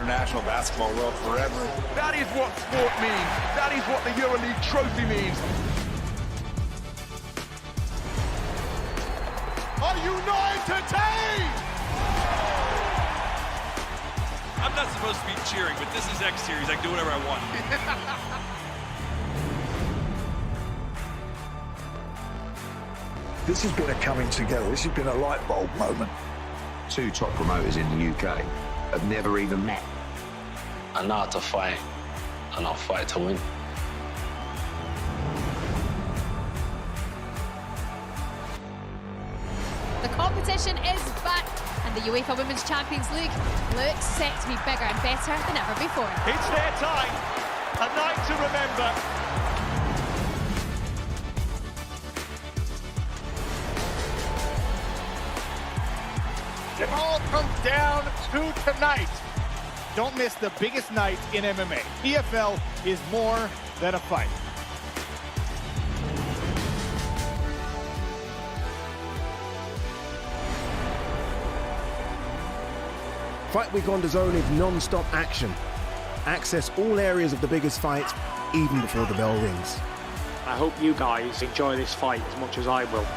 international basketball world forever. That is what sport means. That is what the EuroLeague trophy means. Are you not entertained? I'm not supposed to be cheering, but this is X Series. I can do whatever I want. This has been a coming together. This has been a light bulb moment. Two top promoters in the UK have never even met. I know how to fight, and I'll fight to win. The competition is back, and the UEFA Women's Champions League looks set to be bigger and better than ever before. It's their time. A night to remember. It all comes down to tonight. Don't miss the biggest night in MMA. PFL is more than a fight. Fight Week on DAZN is non-stop action. Access all areas of the biggest fights, even before the bell rings. I hope you guys enjoy this fight as much as I will.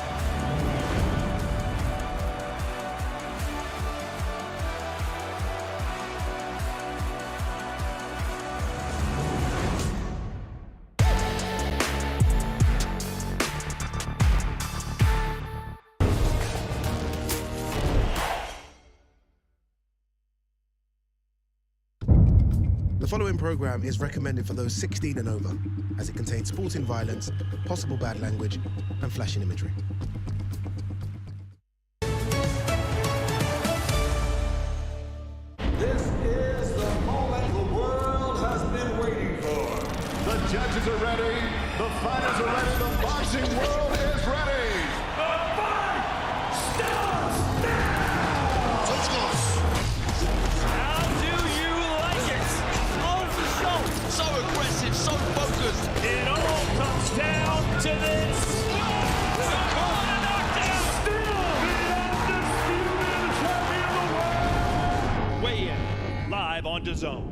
The following program is recommended for those 16 and over, as it contains sporting violence, possible bad language, and flashing imagery. This is the moment the world has been waiting for. The judges are ready, the fighters are ready, the boxing world is ready. The fight starts now! Let's go. So aggressive, so focused. It all comes down to this. Still the undisputed champion of the world. Weigh in live on DAZN.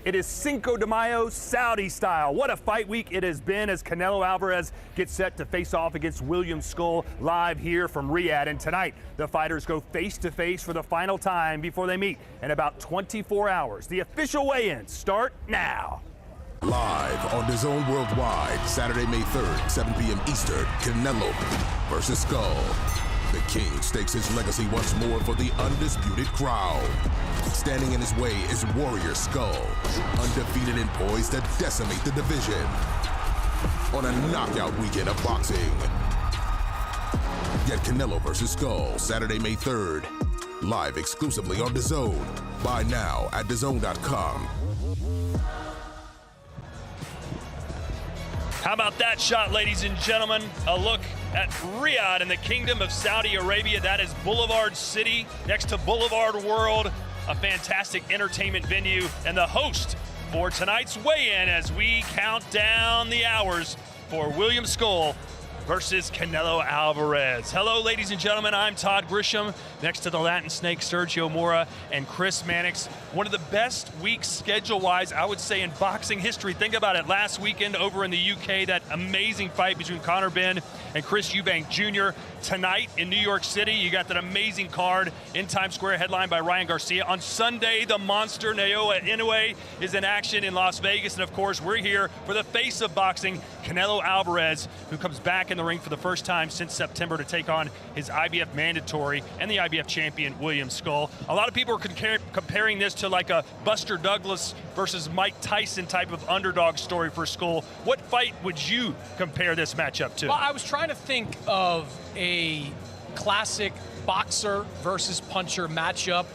It is Cinco de Mayo, Saudi style. What a fight week it has been as Canelo Alvarez gets set to face off against William Scull live here from Riyadh. And tonight, the fighters go face-to-face for the final time before they meet in about 24 hours. The official weigh-ins start now. Live on DAZN Worldwide, Saturday, May 3rd, 7 p.m. Eastern, Canelo versus Scull. The King stakes his legacy once more for the undisputed crown. Standing in his way is Warrior Scull, undefeated and poised to decimate the division. On a knockout weekend of boxing. Get Canelo versus Scull, Saturday, May 3rd. Live exclusively on DAZN. Buy now at DAZN.com. How about that shot, ladies and gentlemen? A look at Riyadh in the Kingdom of Saudi Arabia. That is Boulevard City next to Boulevard World, a fantastic entertainment venue, and the host for tonight's weigh-in as we count down the hours for William Scull versus Canelo Alvarez. Hello, ladies and gentlemen. I'm Todd Grisham, next to the Latin Snake, Sergio Mora, and Chris Mannix. One of the best weeks schedule-wise, I would say, in boxing history. Think about it. Last weekend over in the UK, that amazing fight between Conor Benn and Chris Eubank Jr. Tonight in New York City, you got that amazing card in Times Square, headlined by Ryan Garcia. On Sunday, the monster Naoya Inoue is in action in Las Vegas. And of course, we're here for the face of boxing, Canelo Alvarez, who comes back in the ring for the first time since September to take on his IBF mandatory and the IBF champion, William Scull. A lot of people are comparing this to like a Buster Douglas versus Mike Tyson type of underdog story for Scull. What fight would you compare this matchup to? Well, I was trying to think of a classic boxer versus puncher matchup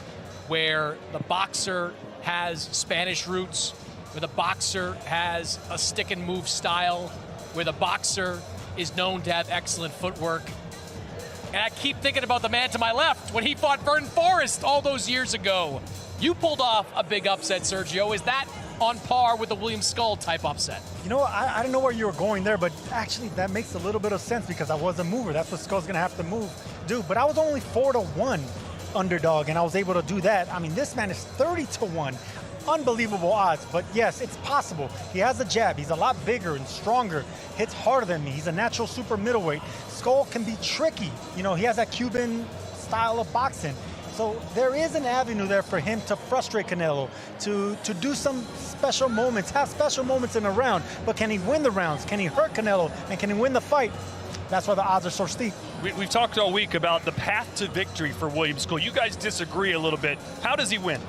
where the boxer has Spanish roots, where the boxer has a stick and move style, where the boxer is known to have excellent footwork. And I keep thinking about the man to my left when he fought Vernon Forrest all those years ago. You pulled off a big upset, Sergio. Is that on par with the William Scull type upset? You know, I don't know where you were going there, but actually that makes a little bit of sense because I was a mover. That's what Skull's gonna have to do. But I was only 4-1 underdog, and I was able to do that. I mean, this man is 30-1. Unbelievable odds, but yes, it's possible. He has a jab. He's a lot bigger and stronger, hits harder than me. He's a natural super middleweight. Scull can be tricky. You know, he has that Cuban style of boxing. So there is an avenue there for him to frustrate Canelo, to do some special moments, have special moments in a round. But can he win the rounds? Can he hurt Canelo? And can he win the fight? That's why the odds are so steep. We've talked all week about the path to victory for William Scull. You guys disagree a little bit. How does he win?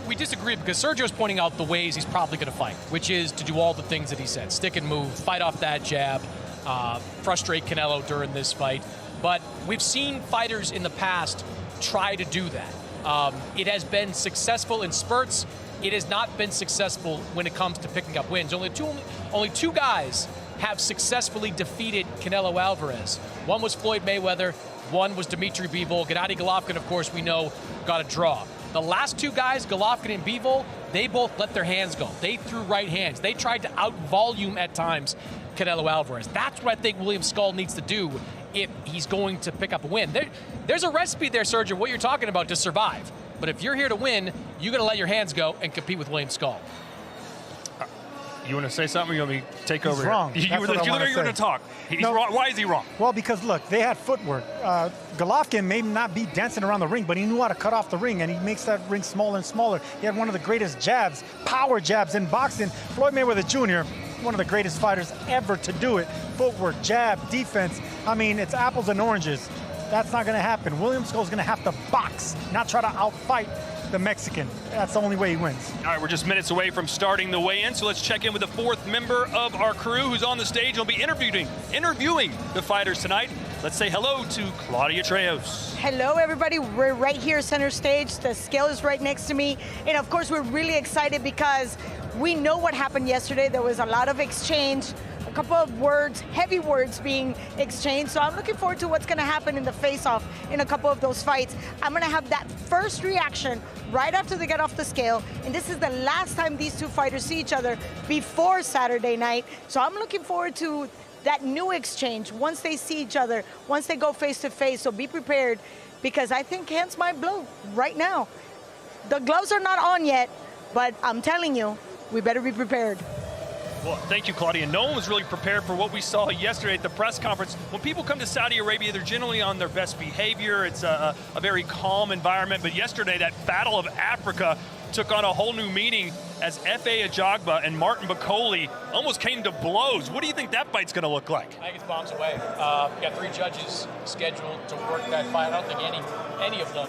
We disagree because Sergio's pointing out the ways he's probably going to fight, which is to do all the things that he said. Stick and move, fight off that jab, frustrate Canelo during this fight. But we've seen fighters in the past try to do that. It has been successful in spurts. It has not been successful when it comes to picking up wins. Only two guys have successfully defeated Canelo Alvarez. One was Floyd Mayweather, one was Dmitry Bivol. Gennady Golovkin, of course, we know, got a draw. The last two guys, Golovkin and Bivol, they both let their hands go. They threw right hands. They tried to out-volume at times Canelo Alvarez. That's what I think William Scull needs to do if he's going to pick up a win. There's a recipe there, Sergio, what you're talking about, to survive. But if you're here to win, you're going to let your hands go and compete with William Scull. You want to say something, or you want me to take over? He's wrong. You were going to talk. He's wrong. Why is he wrong? Well, because look, they had footwork. Golovkin may not be dancing around the ring, but he knew how to cut off the ring, and he makes that ring smaller and smaller. He had one of the greatest jabs, power jabs in boxing. Floyd Mayweather Jr., one of the greatest fighters ever to do it. Footwork, jab, defense. I mean, it's apples and oranges. That's not going to happen. William Scull's going to have to box, not try to outfight the Mexican. That's the only way he wins. All right, we're just minutes away from starting the weigh-in, so let's check in with the fourth member of our crew who's on the stage. We'll be interviewing the fighters tonight. Let's say hello to Claudia Trejos. Hello, everybody. We're right here center stage. The scale is right next to me. And of course, we're really excited because we know what happened yesterday. There was a lot of exchange, a couple of words, heavy words being exchanged. So I'm looking forward to what's going to happen in the face-off in a couple of those fights. I'm going to have that first reaction right after they get off the scale. And this is the last time these two fighters see each other before Saturday night. So I'm looking forward to that new exchange once they see each other, once they go face-to-face. So be prepared, because I think hands might blow right now. The gloves are not on yet, but I'm telling you, we better be prepared. Well, thank you, Claudia. No one was really prepared for what we saw yesterday at the press conference. When people come to Saudi Arabia, they're generally on their best behavior. It's a very calm environment. But yesterday, that Battle of Africa took on a whole new meaning as Efe Ajagba and Martin Bakole almost came to blows. What do you think that fight's going to look like? I think it's bombs away. Got 3 judges scheduled to work that fight. I don't think any of them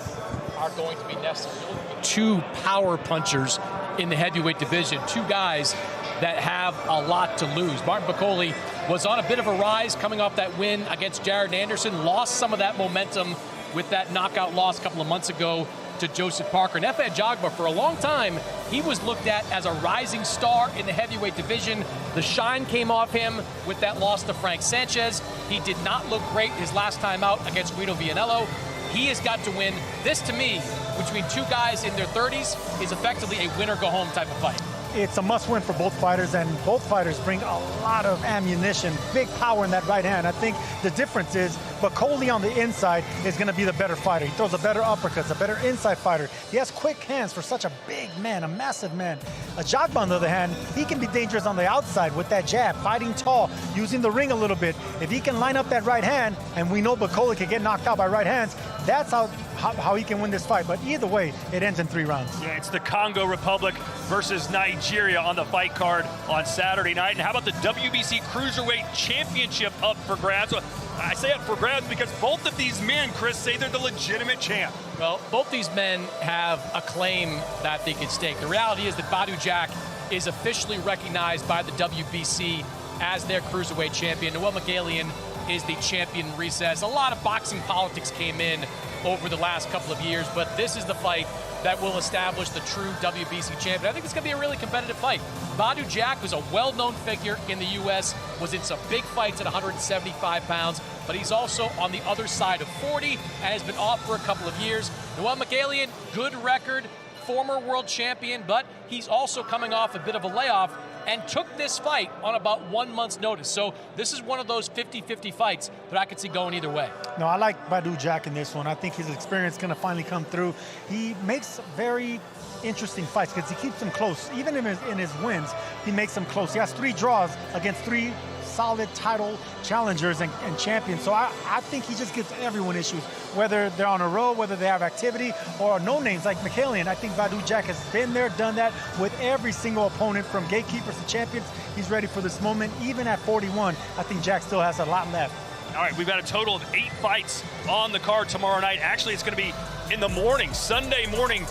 are going to be necessary. 2 power punchers in the heavyweight division, 2 guys that have a lot to lose. Martin Bakole was on a bit of a rise coming off that win against Jared Anderson, lost some of that momentum with that knockout loss a couple of months ago to Joseph Parker. And Efe Ajagba, for a long time, he was looked at as a rising star in the heavyweight division. The shine came off him with that loss to Frank Sanchez. He did not look great his last time out against Guido Vianello. He has got to win. This, to me, between 2 guys in their 30s, is effectively a win-or-go-home type of fight. It's a must-win for both fighters, and both fighters bring a lot of ammunition, big power in that right hand. I think the difference is Bakole on the inside is going to be the better fighter. He throws a better uppercuts, a better inside fighter. He has quick hands for such a big man, a massive man. Ajagba, on the other hand, he can be dangerous on the outside with that jab, fighting tall, using the ring a little bit. If he can line up that right hand, and we know Bakole can get knocked out by right hands, that's how he can win this fight. But either way, it ends in 3 rounds. Yeah, it's the Congo Republic versus Nigeria on the fight card on Saturday night. And how about the WBC Cruiserweight Championship up for grabs? I say up for grabs because both of these men, Chris, say they're the legitimate champ. Well, both these men have a claim that they can stake. The reality is that Badou Jack is officially recognized by the WBC as their Cruiserweight champion. Noel Magalian is the champion in recess. A lot of boxing politics came in over the last couple of years, but this is the fight that will establish the true WBC champion. I think it's going to be a really competitive fight. Badou Jack was a well-known figure in the U.S., was in some big fights at 175 pounds, but he's also on the other side of 40 and has been off for a couple of years. Noel Magalian, good record, former world champion, but he's also coming off a bit of a layoff and took this fight on about 1 month's notice. So this is one of those 50-50 fights that I could see going either way. No, I like Badou Jack in this one. I think his experience is going to finally come through. He makes very interesting fights because he keeps them close. Even in his wins, he makes them close. He has 3 draws against 3 solid title challengers and champions. So I think he just gives everyone issues, whether they're on a roll, whether they have activity, or no names like Mikhailian. I think Badou Jack has been there, done that with every single opponent, from gatekeepers to champions. He's ready for this moment. Even at 41, I think Jack still has a lot left. All right, we've got a total of 8 fights on the card tomorrow night. Actually, it's going to be in the morning, Sunday morning.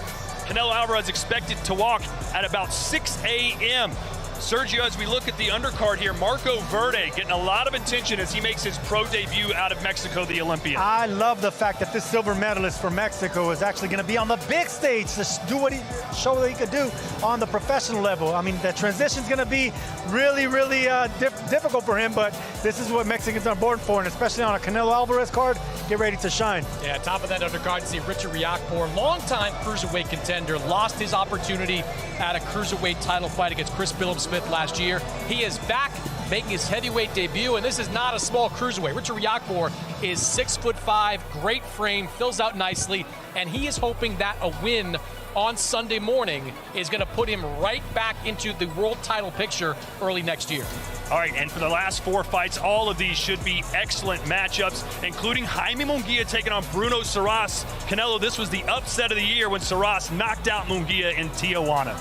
Canelo Alvarez expected to walk at about 6 a.m. Sergio, as we look at the undercard here, Marco Verde getting a lot of attention as he makes his pro debut out of Mexico, the Olympian. I love the fact that this silver medalist from Mexico is actually going to be on the big stage to show what he could do on the professional level. I mean, the transition is going to be really, really difficult for him, but this is what Mexicans are born for, and especially on a Canelo Alvarez card, get ready to shine. Yeah, top of that undercard, you see Richard Riyadh, longtime cruiserweight contender, lost his opportunity at a cruiserweight title fight against Chris Billups last year. He is back making his heavyweight debut, and this is not a small cruiserweight. Richard Riyadh is 6'5", great frame, fills out nicely, and he is hoping that a win on Sunday morning is going to put him right back into the world title picture early next year. All right, and for the last 4 fights, all of these should be excellent matchups, including Jaime Munguia taking on Bruno Saras. Canelo, this was the upset of the year when Saras knocked out Munguia in Tijuana.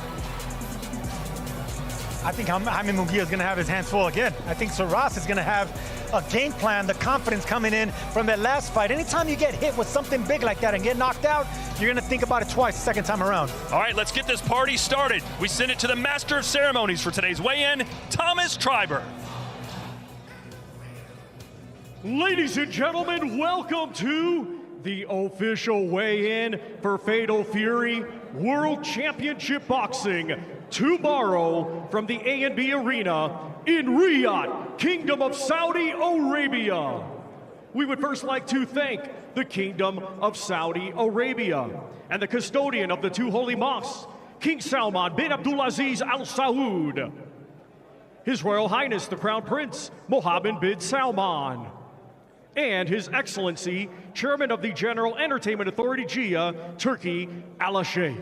I think Jaime Munguia is going to have his hands full again. I think Saras is going to have a game plan, the confidence coming in from that last fight. Anytime you get hit with something big like that and get knocked out, you're going to think about it twice the second time around. All right, let's get this party started. We send it to the master of ceremonies for today's weigh-in, Thomas Triber. Ladies and gentlemen, welcome to the official weigh-in for Fatal Fury World Championship Boxing tomorrow from the A&B Arena in Riyadh, Kingdom of Saudi Arabia. We would first like to thank the Kingdom of Saudi Arabia and the custodian of the 2 holy mosques, King Salman bin Abdulaziz Al Saud, His Royal Highness the Crown Prince Mohammed bin Salman, and His Excellency Chairman of the General Entertainment Authority JIA, Turkey Al Sheikh.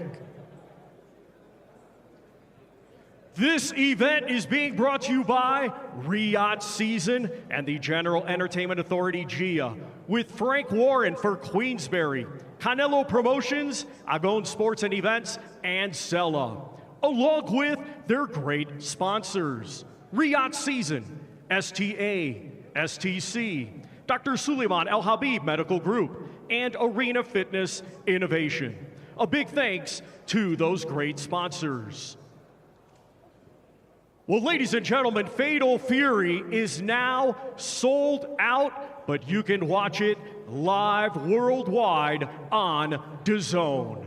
This event is being brought to you by Riyadh Season and the General Entertainment Authority JIA, with Frank Warren for Queensberry, Canelo Promotions, Agon Sports and Events, and Sella, along with their great sponsors: Riyadh Season, STA, STC, Dr. Suleiman El Habib Medical Group, and Arena Fitness Innovation. A big thanks to those great sponsors. Well, ladies and gentlemen, Fatal Fury is now sold out, but you can watch it live worldwide on DAZN.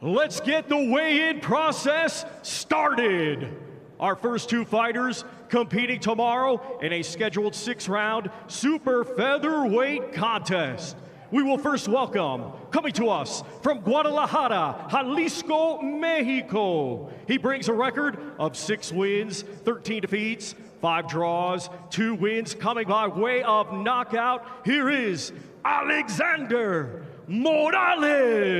Let's get the weigh-in process started. Our first 2 fighters competing tomorrow in a scheduled 6-round super featherweight contest. We will first welcome, coming to us from Guadalajara, Jalisco, Mexico. He brings a record of 6 wins, 13 defeats, 5 draws, 2 wins coming by way of knockout. Here is Alexander Morales.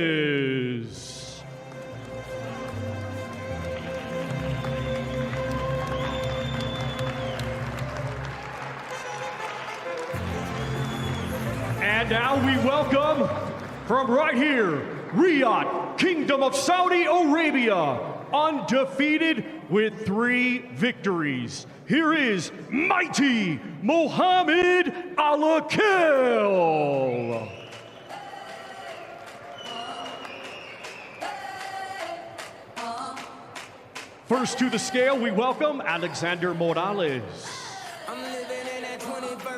And now we welcome, from right here, Riyadh, Kingdom of Saudi Arabia, undefeated with 3 victories. Here is mighty Mohammed Al-Akil. First to the scale, we welcome Alexander Morales.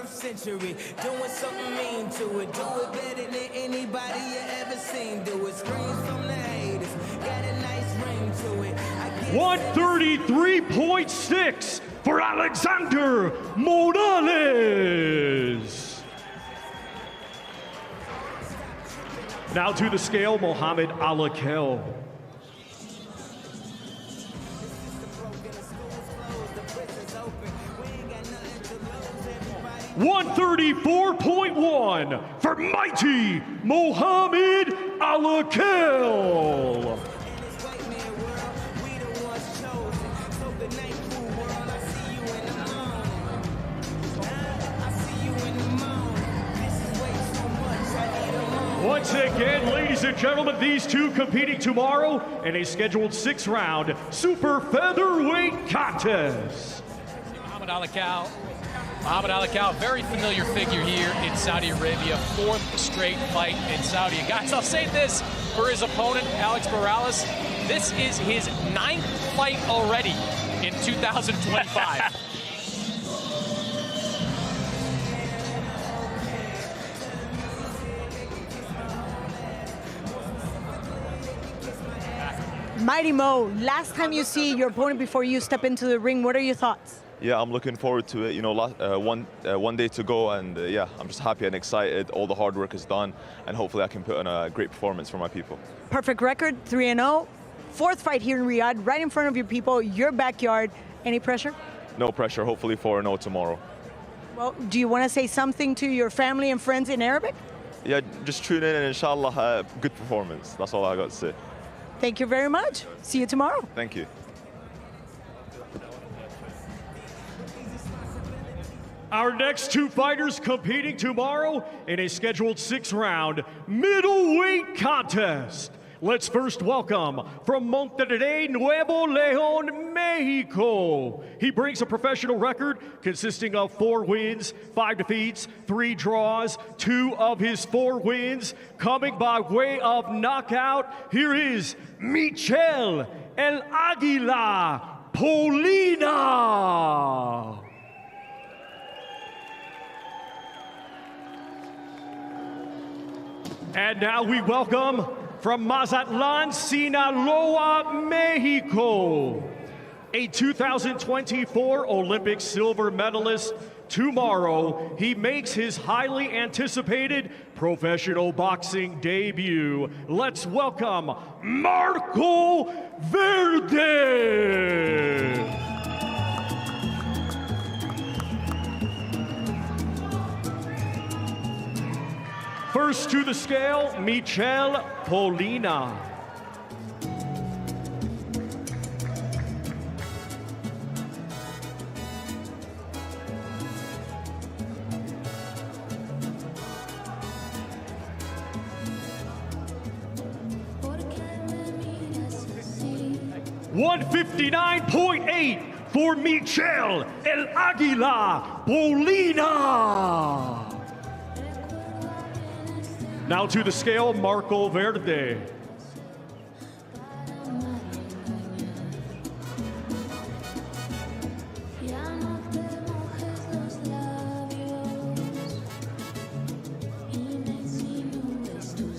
Century, doing something mean to it, do it better than anybody you ever seen, do it, screams from the haters, got a nice ring to it. 133.6 for Alexander Morales. Now to the scale, Mohamed Alakel. 134.1 for mighty Mohamed Alakel. Once again, ladies and gentlemen, these two competing tomorrow in a scheduled 6-round super featherweight contest. Mohamed Alakel, very familiar figure here in Saudi Arabia, 4th straight fight in Saudi. And guys, I'll say this for his opponent, Alex Morales, this is his 9th fight already in 2025. Mighty Mo, last time you see your opponent before you step into the ring, what are your thoughts? Yeah, I'm looking forward to it. You know, one day to go, and yeah, I'm just happy and excited. All the hard work is done, and hopefully I can put in a great performance for my people. Perfect record, 3-0. 4th fight here in Riyadh, right in front of your people, your backyard. Any pressure? No pressure, hopefully 4-0 tomorrow. Well, do you want to say something to your family and friends in Arabic? Yeah, just tune in and inshallah, good performance. That's all I got to say. Thank you very much. See you tomorrow. Thank you. Our next two fighters competing tomorrow in a scheduled 6-round middleweight contest. Let's first welcome from Monterrey, Nuevo León, Mexico. He brings a professional record consisting of 4 wins, 5 defeats, 3 draws, 2 of his 4 wins coming by way of knockout. Here is Michel El Águila Polina. And now we welcome from Mazatlan, Sinaloa, Mexico, a 2024 Olympic silver medalist. Tomorrow, he makes his highly anticipated professional boxing debut. Let's welcome Marco Verde. First to the scale, Michel Polina. $159.8 for Michel El Águila Polina. Now to the scale, Marco Verde.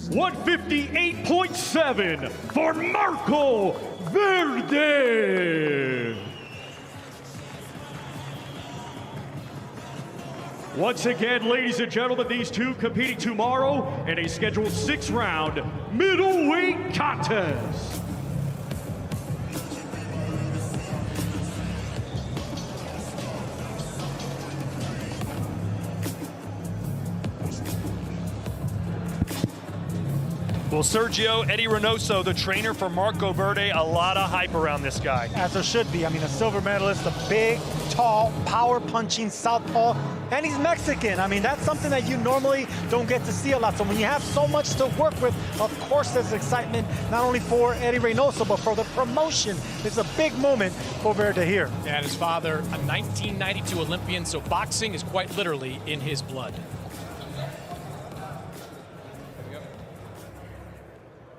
$158.7 for Marco Verde. Once again, ladies and gentlemen, these two competing tomorrow in a scheduled 6-round middleweight contest. Well, Sergio, Eddie Reynoso, the trainer for Marco Verde, a lot of hype around this guy. As there should be. I mean, a silver medalist, a big, tall, power-punching southpaw, and he's Mexican. I mean, that's something that you normally don't get to see a lot. So when you have so much to work with, of course there's excitement, not only for Eddie Reynoso, but for the promotion. It's a big moment for Verde here. And his father, a 1992 Olympian, so boxing is quite literally in his blood.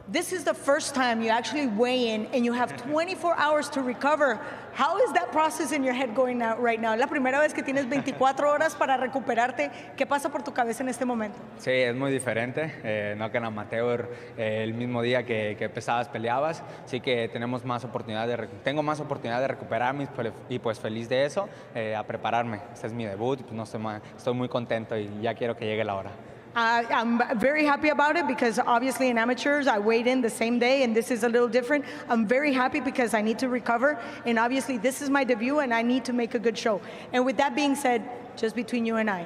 This is the first time you actually weigh in and you have 24 hours to recover. How is that process in your head going now, right now? La primera vez que tienes 24 horas para recuperarte. ¿Qué pasa por tu cabeza en este momento? Sí, es muy diferente. No que en amateur el mismo día que empezabas peleabas. Así que tenemos más oportunidad tengo más oportunidad de recuperarme y pues feliz de eso, a prepararme. Este es mi debut y pues estoy muy contento y ya quiero que llegue la hora. I'm very happy about it because obviously in amateurs, I weighed in the same day and this is a little different. I'm very happy because I need to recover and obviously this is my debut and I need to make a good show. And with that being said, just between you and I,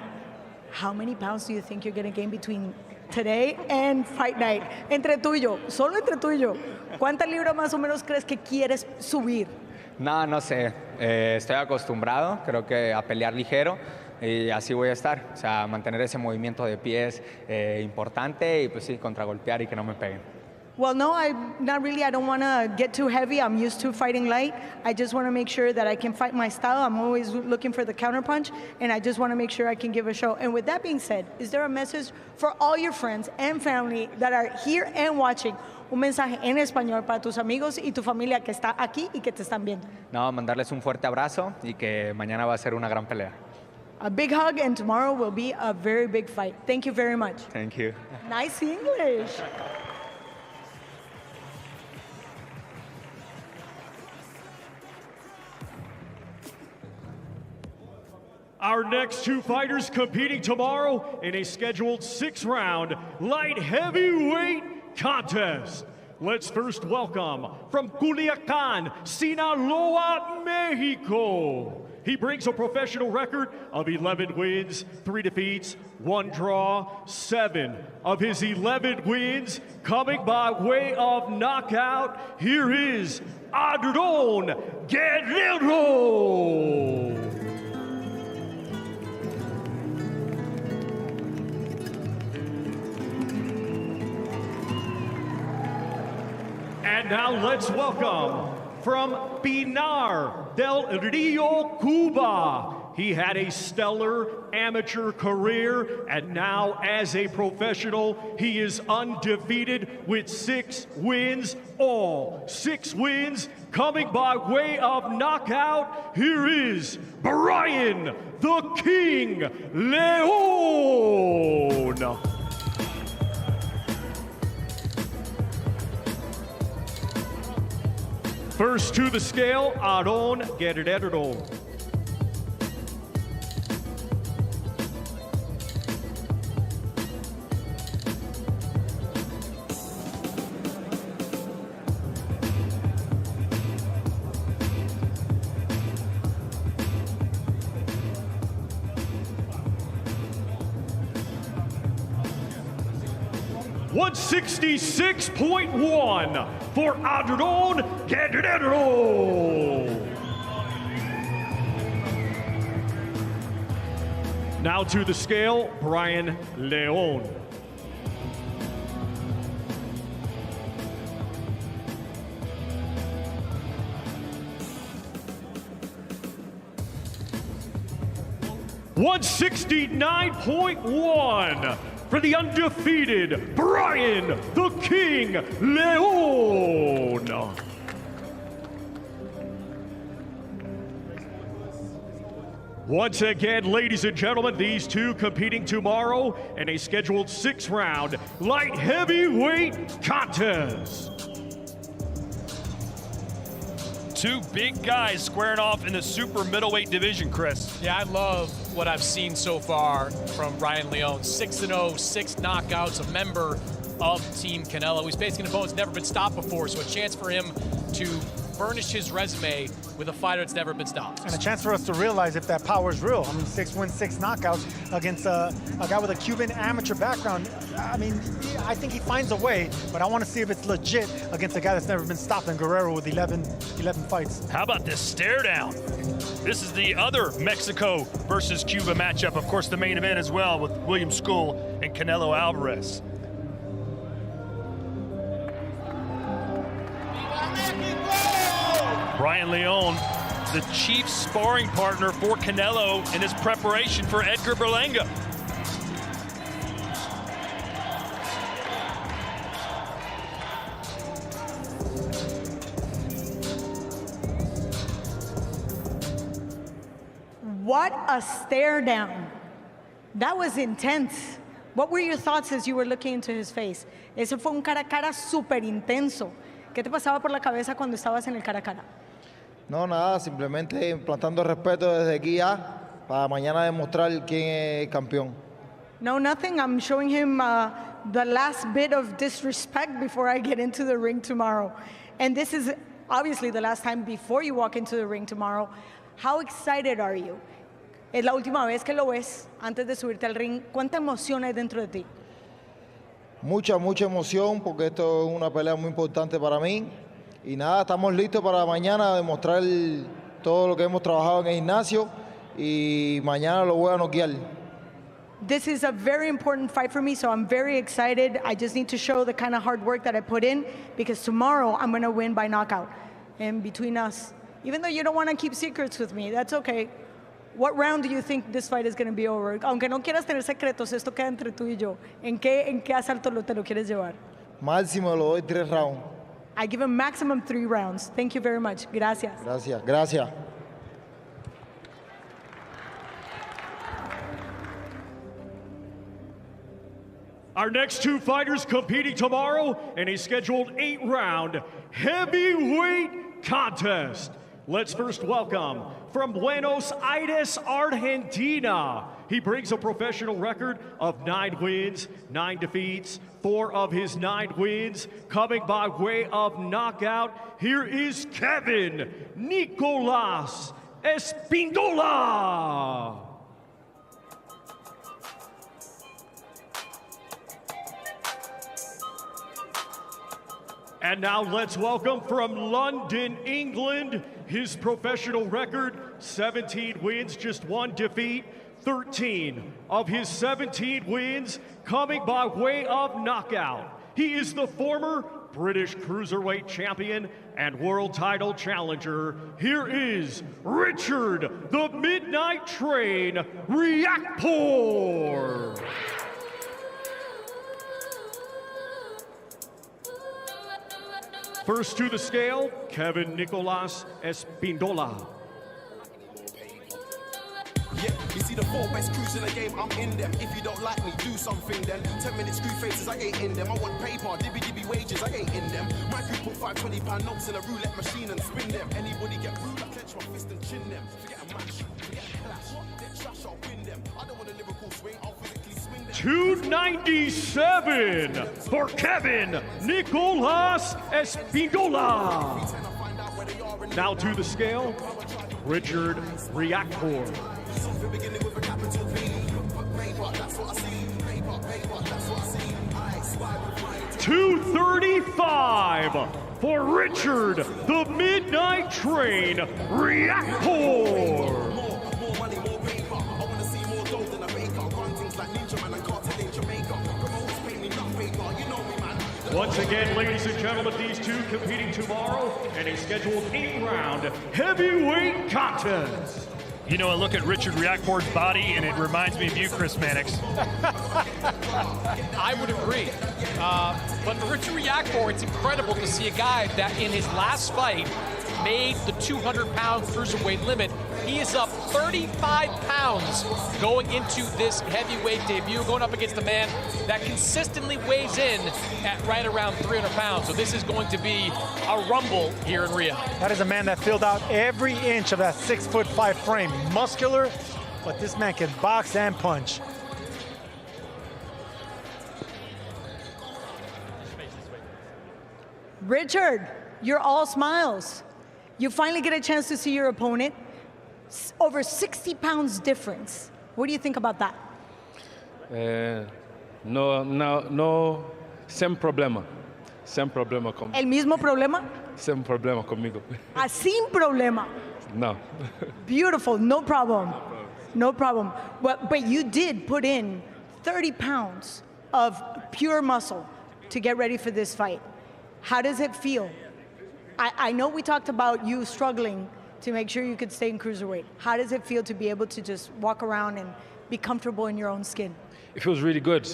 how many pounds do you think you're gonna gain between today and fight night? Entre tú y yo, solo entre tú y yo. ¿Cuántas libras más o menos crees que quieres subir? No, no sé. Estoy acostumbrado, creo que a pelear ligero. Y así voy a estar, o sea, mantener ese movimiento de pies importante y pues sí, contragolpear y que no me peguen. Well, no, not really. I don't want to get too heavy. I'm used to fighting light. I just want to make sure that I can fight my style. I'm always looking for the counterpunch, and I just want to make sure I can give a show. And with that being said, is there a message for all your friends and family that are here and watching? Un mensaje en español para tus amigos y tu familia que está aquí y que te están viendo. No, mandarles un fuerte abrazo y que mañana va a ser una gran pelea. A big hug, and tomorrow will be a very big fight. Thank you very much. Thank you. Nice English. Our next two fighters competing tomorrow in a scheduled 6-round light heavyweight contest. Let's first welcome from Culiacán, Sinaloa, Mexico. He brings a professional record of 11 wins, 3 defeats, 1 draw, 7 of his 11 wins coming by way of knockout. Here is Adron Guerrero. And now let's welcome from Pinar del Rio, Cuba. He had a stellar amateur career, and now as a professional, he is undefeated with 6 wins, all 6 wins coming by way of knockout. Here is Brian the King Leon. First to the scale, Adron Guerrero. $166.1 for Adron Guerrero. Now to the scale, Brian Leon. $169.1 for the undefeated Brian the King Leon. Once again, ladies and gentlemen, these two competing tomorrow in a scheduled 6-round light heavyweight contest. Two big guys squaring off in the super middleweight division, Chris. Yeah, I love what I've seen so far from Brian Leon. 6-0, 6 knockouts, a member of Team Canelo. He's facing an opponent that's never been stopped before, so a chance for him to burnish his resume with a fighter that's never been stopped. And a chance for us to realize if that power is real. I mean, 6 wins, 6 knockouts against a guy with a Cuban amateur background. I mean, I think he finds a way, but I want to see if it's legit against a guy that's never been stopped in Guerrero with 11 fights. How about this stare down? This is the other Mexico versus Cuba matchup. Of course, the main event as well with William Scull and Canelo Alvarez. Brian Leon, the chief sparring partner for Canelo in his preparation for Edgar Berlanga. What a stare down. That was intense. What were your thoughts as you were looking into his face? Ese fue un cara a cara súper intenso. ¿Qué te pasaba por la cabeza cuando estabas en el cara a cara? No, nada, simplemente implantando respeto desde aquí ya para mañana demostrar quién es campeón. No, nothing. I'm showing him the last bit of disrespect before I get into the ring tomorrow. And this is obviously the last time before you walk into the ring tomorrow. How excited are you? Es la última vez que lo ves antes de subirte al ring. ¿Cuánta emoción hay dentro de ti? Mucha emoción porque esto es una pelea muy importante para mí. Y nada, estamos listos para mañana demostrar todo lo que hemos trabajado en el gimnasio y mañana lo voy a noquear. This is a very important fight for me, so I'm very excited. I just need to show the kind of hard work that I put in because tomorrow I'm going to win by knockout. And between us, even though you don't want to keep secrets with me, that's okay. What round do you think this fight is going to be over? Aunque no quieras tener secretos, esto queda entre tú y yo. ¿En qué asalto te lo quieres llevar? Máximo lo doy 3 rounds. I give him maximum 3 rounds. Thank you very much. Gracias. Gracias. Our next 2 fighters competing tomorrow in a scheduled 8-round heavyweight contest. Let's first welcome from Buenos Aires, Argentina. He brings a professional record of 9 wins, 9 defeats. 4 of his 9 wins coming by way of knockout. Here is Kevin Nicolas Espindola. And now let's welcome from London, England, his professional record, 17 wins, just 1 defeat. 13 of his 17 wins coming by way of knockout. He is the former British Cruiserweight Champion and World Title Challenger. Here is Richard the Midnight Train Riakporhe. First to the scale, Kevin Nicolas Espindola. Yeah, you see the 4 best crews in the game, I'm in them. If you don't like me, do something then. 10 minute screw faces, I ain't in them. I want paper, dibby wages, I ain't in them. My crew put £5 notes in a roulette machine and spin them. Anybody get rude, I clench my fist and chin them. Forget a match, forget a clash. Get trash, I'll win them. I don't want a lyrical swing, I'll physically swing them. 297 for Kevin Nicolas Espindola. Now to the scale, Richard Riakporhe. 235 for Richard the Midnight Train Riakporhe. Once again, ladies and gentlemen, these 2 competing tomorrow in a scheduled 8-round heavyweight contest. You know, I look at Richard Riakporhe's body, and it reminds me of you, Chris Mannix. I would agree. But for Richard Riakporhe, it's incredible to see a guy that in his last fight made the 200-pound cruiserweight limit. He is up 35 pounds going into this heavyweight debut, going up against a man that consistently weighs in at right around 300 pounds. So this is going to be a rumble here in Riyadh. That is a man that filled out every inch of that 6'5" frame. Muscular, but this man can box and punch. Richard, you're all smiles. You finally get a chance to see your opponent. Over 60 pounds difference. What do you think about that? No, same problema. Same problema conmigo. ¿El mismo problema? Same problema conmigo. Sin problema. No. Beautiful, no problem. No problem. But you did put in 30 pounds of pure muscle to get ready for this fight. How does it feel? I know we talked about you struggling to make sure you could stay in cruiserweight. How does it feel to be able to just walk around and be comfortable in your own skin? It feels really good.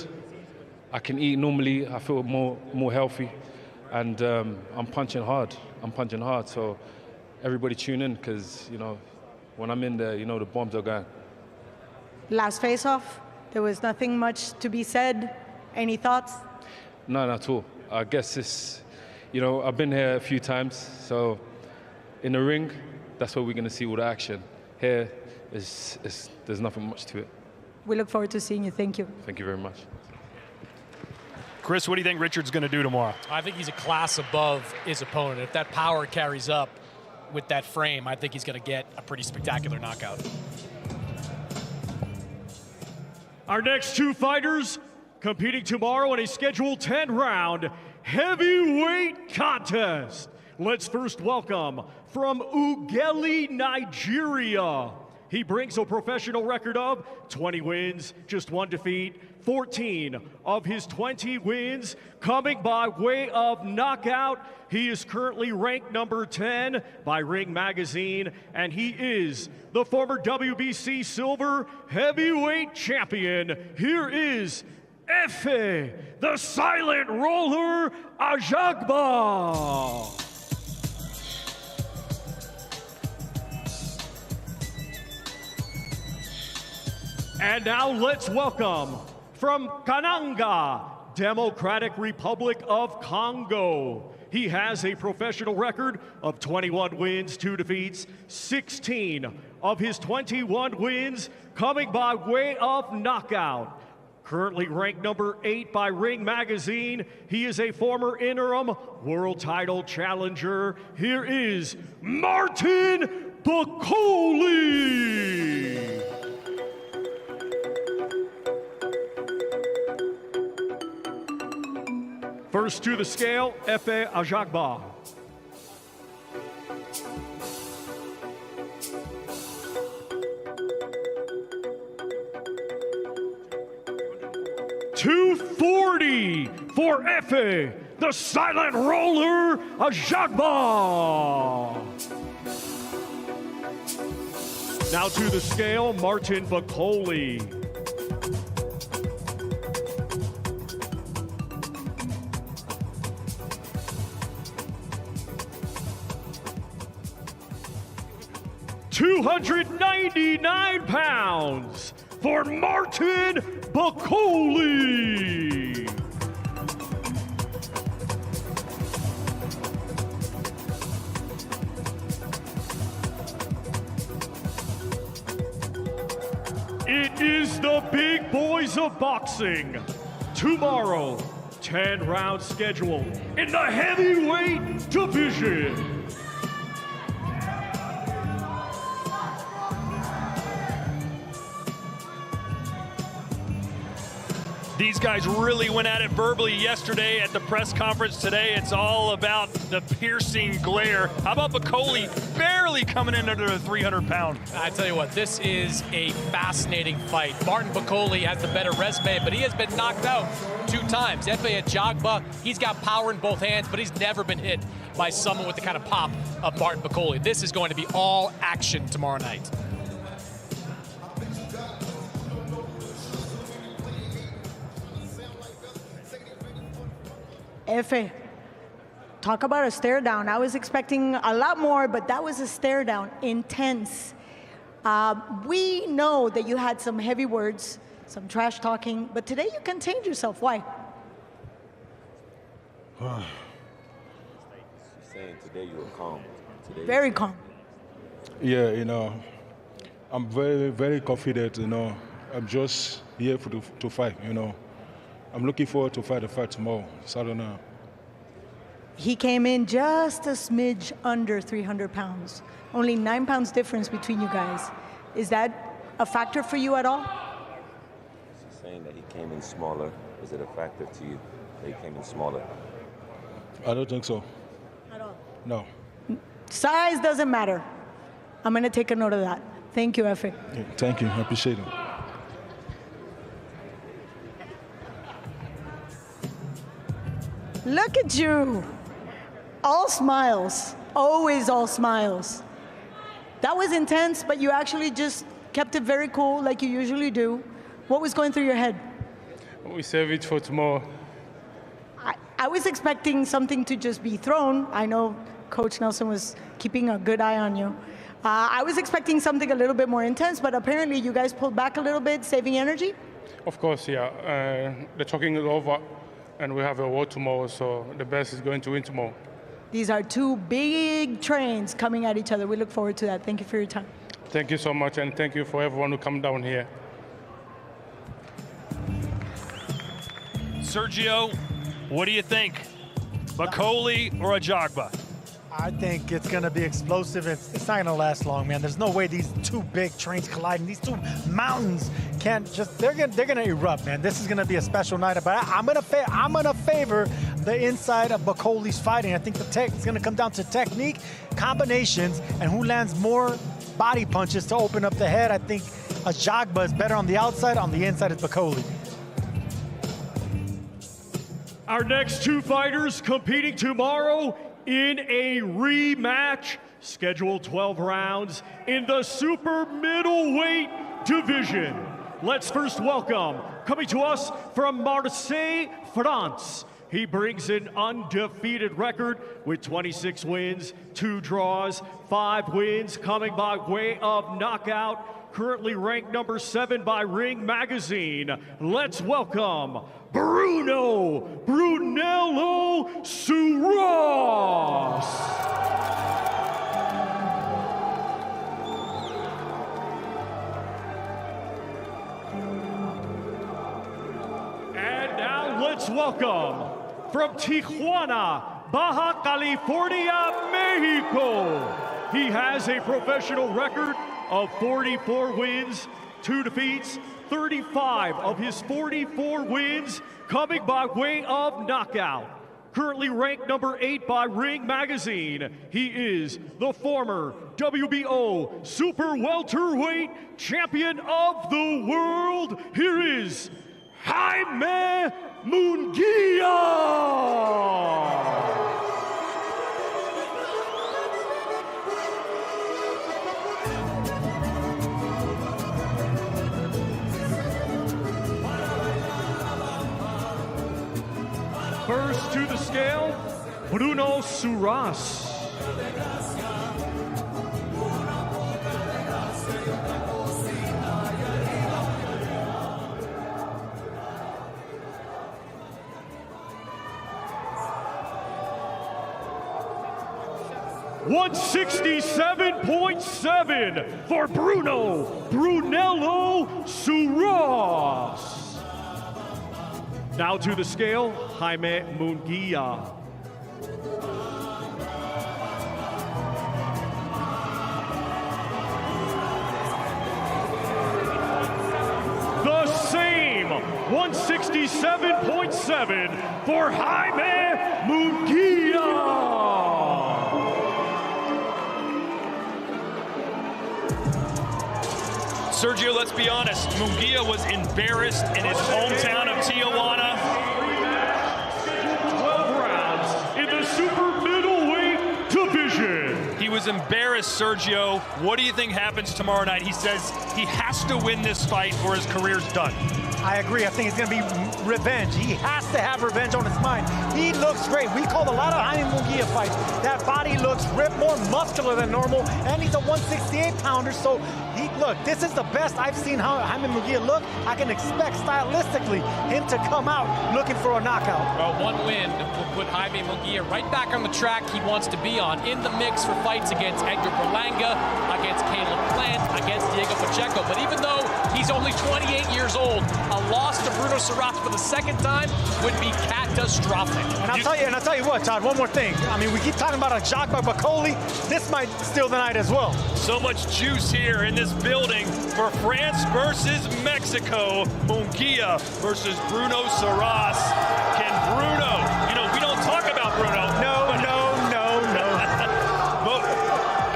I can eat normally. I feel more healthy, and I'm punching hard. So everybody tune in, because when I'm in there, the bombs are going. Last face-off, there was nothing much to be said. Any thoughts? None at all. I guess it's, I've been here a few times, so in the ring, that's where we're going to see all the action. Here, there's nothing much to it. We look forward to seeing you. Thank you. Thank you very much. Chris, what do you think Richard's going to do tomorrow? I think he's a class above his opponent. If that power carries up with that frame, I think he's going to get a pretty spectacular knockout. Our next two fighters competing tomorrow in a scheduled 10-round heavyweight contest. Let's first welcome from Ughelli, Nigeria. He brings a professional record of 20 wins, just 1 defeat, 14 of his 20 wins coming by way of knockout. He is currently ranked number 10 by Ring Magazine, and he is the former WBC silver heavyweight champion. Here is Efe, the silent roller, Ajagba. And now let's welcome from Kananga, Democratic Republic of Congo. He has a professional record of 21 wins, 2 defeats, 16 of his 21 wins coming by way of knockout. Currently ranked number 8 by Ring Magazine, he is a former interim world title challenger. Here is Martin Bakole. First to the scale, Efe Ajagba. $240 for Efe, the silent roller, Ajagba. Now to the scale, Martin Bakole. £299 for Martin Bakole. It is the big boys of boxing. Tomorrow, 10 rounds scheduled in the heavyweight division. These guys really went at it verbally yesterday at the press conference. Today, it's all about the piercing glare. How about Bakole barely coming in under the 300-pound? I tell you what, this is a fascinating fight. Martin Bakole has the better resume, but he has been knocked out 2 times. Efe Ajagba, he's got power in both hands, but he's never been hit by someone with the kind of pop of Martin Bakole. This is going to be all action tomorrow night. Efe, talk about a stare down. I was expecting a lot more, but that was a stare down. Intense. We know that you had some heavy words, some trash talking, but today you contained yourself. Why? Saying today you were calm. Today very calm. Yeah, you know, I'm very, very confident, you know. I'm just here to fight, you know. I'm looking forward to fight the fight tomorrow, Saturday. He came in just a smidge under 300 pounds. Only 9 pounds difference between you guys. Is that a factor for you at all? She's saying that he came in smaller. Is it a factor to you that he came in smaller? I don't think so. At all? No. Size doesn't matter. I'm going to take a note of that. Thank you, Efe. Yeah, thank you. I appreciate it. Look at you. All smiles. Always all smiles. That was intense, but you actually just kept it very cool like you usually do. What was going through your head? We save it for tomorrow. I was expecting something to just be thrown. I know Coach Nelson was keeping a good eye on you. I was expecting something a little bit more intense, but apparently you guys pulled back a little bit, saving energy? Of course, yeah. The talking is over, and we have a war tomorrow, so the best is going to win tomorrow. These are 2 big trains coming at each other. We look forward to that. Thank you for your time. Thank you so much, and thank you for everyone who come down here. Sergio, what do you think? Bakoli or Ajagba? I think it's going to be explosive. It's not going to last long, man. There's no way these two big trains colliding. These two mountains can't just, they're going to erupt, man. This is going to be a special night. But I'm going to favor the inside of Bakoli's fighting. I think it's going to come down to technique, combinations, and who lands more body punches to open up the head. I think Ajagba is better on the outside. On the inside is Bakoli. Our next two fighters competing tomorrow in a rematch, scheduled 12 rounds in the super middleweight division. Let's first welcome, coming to us from Marseille, France. He brings an undefeated record with 26 wins, 2 draws, 5 wins coming by way of knockout. Currently ranked number 7 by Ring Magazine. Let's welcome Brunello Suras. And now let's welcome from Tijuana, Baja California, Mexico. He has a professional record of 44 wins, 2 defeats, 35 of his 44 wins coming by way of knockout. Currently ranked number 8 by Ring Magazine, he is the former WBO Super Welterweight Champion of the World. Here is Jaime Munguia. First to the scale, Bruno Suras. $167.7 for Brunello Suras. Now to the scale, Jaime Munguia. The same, 167.7 for Jaime Munguia. Sergio, let's be honest, Munguia was embarrassed in his hometown of Tijuana. 12 rounds in the super middleweight division. He was embarrassed, Sergio. What do you think happens tomorrow night? He says he has to win this fight or his career's done. I agree. I think it's going to be revenge. He has to have revenge on his mind. He looks great. We called a lot of Jaime Munguia fights. That body looks ripped, more muscular than normal, and he's a 168-pounder. So, look, this is the best I've seen Jaime Munguia look. I can expect stylistically him to come out looking for a knockout. Well, one win will put Jaime Munguia right back on the track he wants to be on, in the mix for fights against Edgar Berlanga, against Caleb Plant, against Diego Pacheco. But even though he's only 28 years old, a loss to Bruno Suras for the second time would be catastrophic. And I'll tell you what, Todd, one more thing. I mean, we keep talking about Ajagba Bakoli. This might steal the night as well. So much juice here in this building for France versus Mexico. Munguia versus Bruno Suras. Can Bruno, we don't talk about Bruno. No. But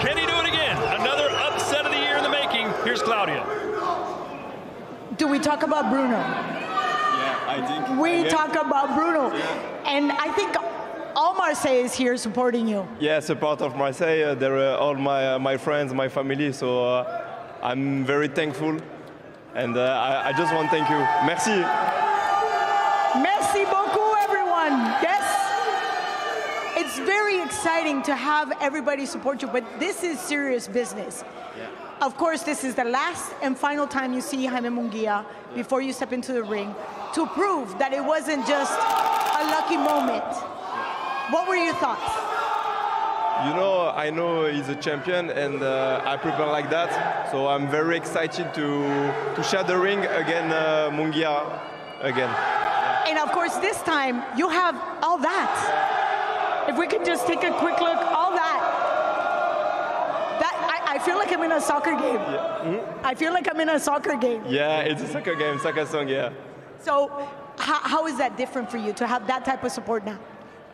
can he do it again? Another upset of the year in the making. Here's Claudia. Do we talk about Bruno? Yeah, I think. We talk about Bruno. Yeah. And I think all Marseille is here supporting you. Yeah, support of Marseille. They're all my friends, my family. So I'm very thankful. And I just want to thank you. Merci. Merci beaucoup, everyone. Yes. It's very exciting to have everybody support you, but this is serious business. Yeah. Of course, this is the last and final time you see Jaime Munguia before you step into the ring to prove that it wasn't just a lucky moment. What were your thoughts? I know he's a champion, and I prepare like that. So I'm very excited to share the ring again, Munguia again. And of course, this time, you have all that. If we could just take a quick look, all that. I feel like I'm in a soccer game. Yeah. I feel like I'm in a soccer game. Yeah, it's a soccer game, soccer song, yeah. So how is that different for you to have that type of support now?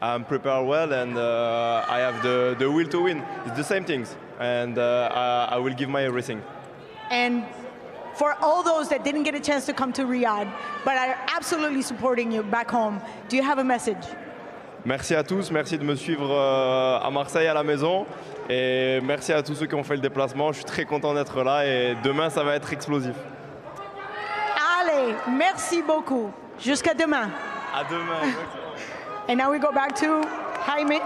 I'm prepared well, and I have the will to win. It's the same things, and I will give my everything. And for all those that didn't get a chance to come to Riyadh, but are absolutely supporting you back home, do you have a message? Merci à tous, merci de me suivre à Marseille, à la maison. Et merci à tous ceux qui ont fait le déplacement. Je suis très content d'être là et demain, ça va être explosif. Allez, merci beaucoup. Jusqu'à demain. À demain. And now we go back to Jaime.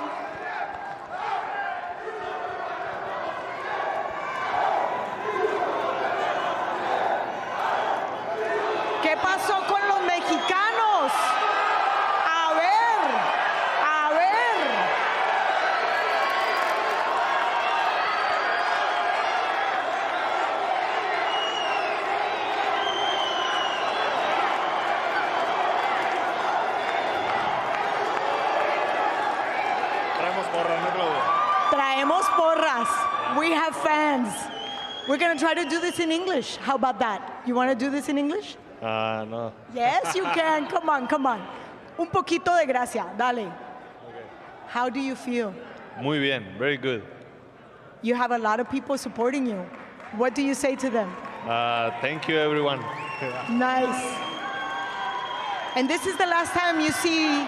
¿Qué pasó con los mexicanos? A ver, a ver. Traemos porras. We have fans. We're going to try to do this in English. How about that? You want to do this in English? No. Yes, you can. Come on, come on. Un poquito de gracia. Dale. How do you feel? Muy bien, very good. You have a lot of people supporting you. What do you say to them? Thank you, everyone. Nice. And this is the last time you see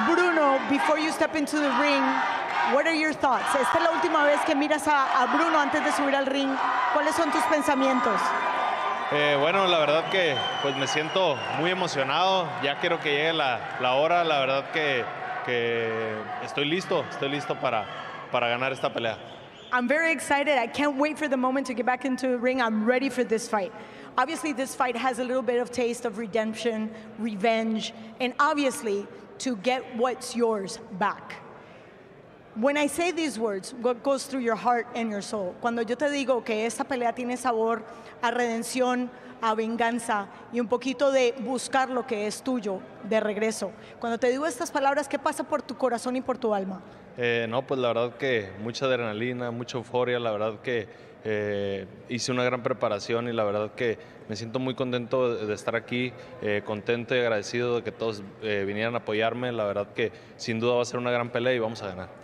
Bruno before you step into the ring. What are your thoughts? Esta es la última vez que miras a Bruno antes de subir al ring. ¿Cuáles son tus pensamientos? Bueno, la verdad que pues me siento muy emocionado. Ya quiero que llegue la hora. La verdad que estoy listo para ganar esta pelea. I'm very excited. I can't wait for the moment to get back into the ring. I'm ready for this fight. Obviously, this fight has a little bit of taste of redemption, revenge, and obviously to get what's yours back. When I say these words, what goes through your heart and your soul? Cuando yo te digo que esta pelea tiene sabor a redención, a venganza y un poquito de buscar lo que es tuyo de regreso. Cuando te digo estas palabras, ¿qué pasa por tu corazón y por tu alma? No, pues la verdad que mucha adrenalina, mucha euforia. La verdad que hice una gran preparación y la verdad que me siento muy contento de estar aquí, contento y agradecido de que todos vinieran a apoyarme. La verdad que sin duda va a ser una gran pelea y vamos a ganar.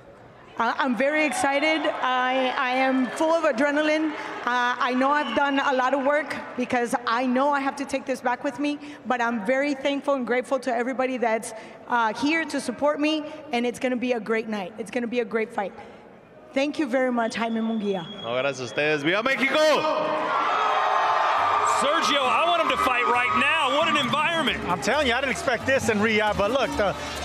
I'm very excited. I am full of adrenaline. I know I've done a lot of work because I know I have to take this back with me, but I'm very thankful and grateful to everybody that's here to support me, and it's going to be a great night. It's going to be a great fight. Thank you very much, Jaime Munguia. No, gracias a ustedes. ¡Viva México! Sergio, I want him to fight right now. What an environment. I'm telling you, I didn't expect this in Riyadh, but look,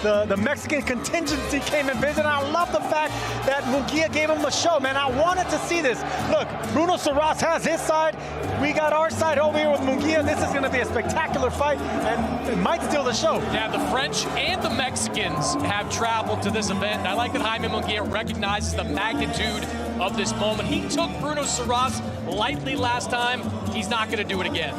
the Mexican contingency came and visited. I love the fact that Munguia gave him a show, man. I wanted to see this. Look, Bruno Saras has his side. We got our side over here with Munguia. This is going to be a spectacular fight, and it might steal the show. Yeah, the French and the Mexicans have traveled to this event, and I like that Jaime Munguia recognizes the magnitude of this moment. He took Bruno Saras lightly last time. He's not going to do it again.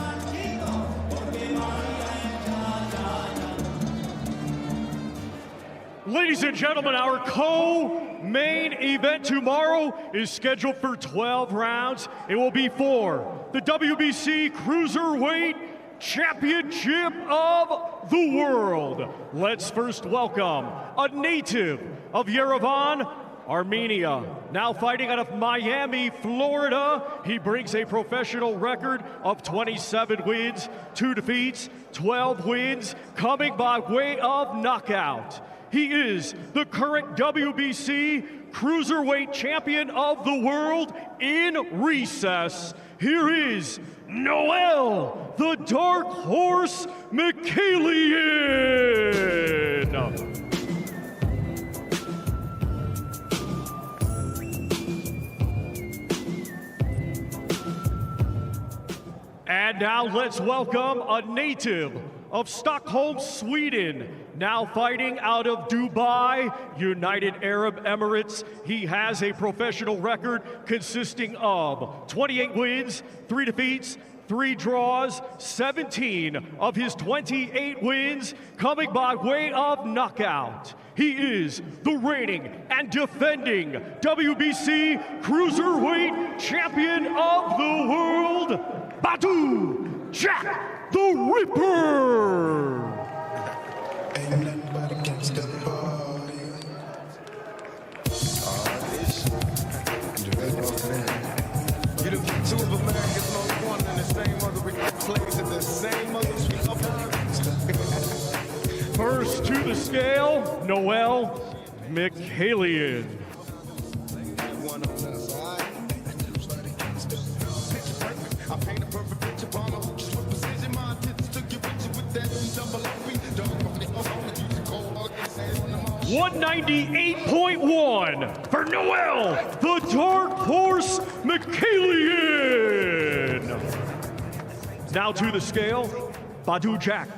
Ladies and gentlemen, our co-main event tomorrow is scheduled for 12 rounds. It will be for the WBC Cruiserweight Championship of the World. Let's first welcome a native of Yerevan, Armenia, now fighting out of Miami, Florida. He brings a professional record of 27 wins, 2 defeats, 12 wins, coming by way of knockout. He is the current WBC Cruiserweight Champion of the World in recess. Here is Noel, the Dark Horse Mikhailian. And now let's welcome a native of Stockholm, Sweden, now fighting out of Dubai, United Arab Emirates. He has a professional record consisting of 28 wins, 3 defeats, 3 draws, 17 of his 28 wins coming by way of knockout. He is the reigning and defending WBC Cruiserweight Champion of the World, Badou Jack the Ripper. You the two of America's most wanted in the same mother we plays in the same mother we First to the scale, Noel Mikhalian. I paint a perfect picture, bomber. Just with precision, my tits took you with you with that double OP. 198.1 for Noel, the Dark Horse Mikhalian. Now to the scale, Badou Jack.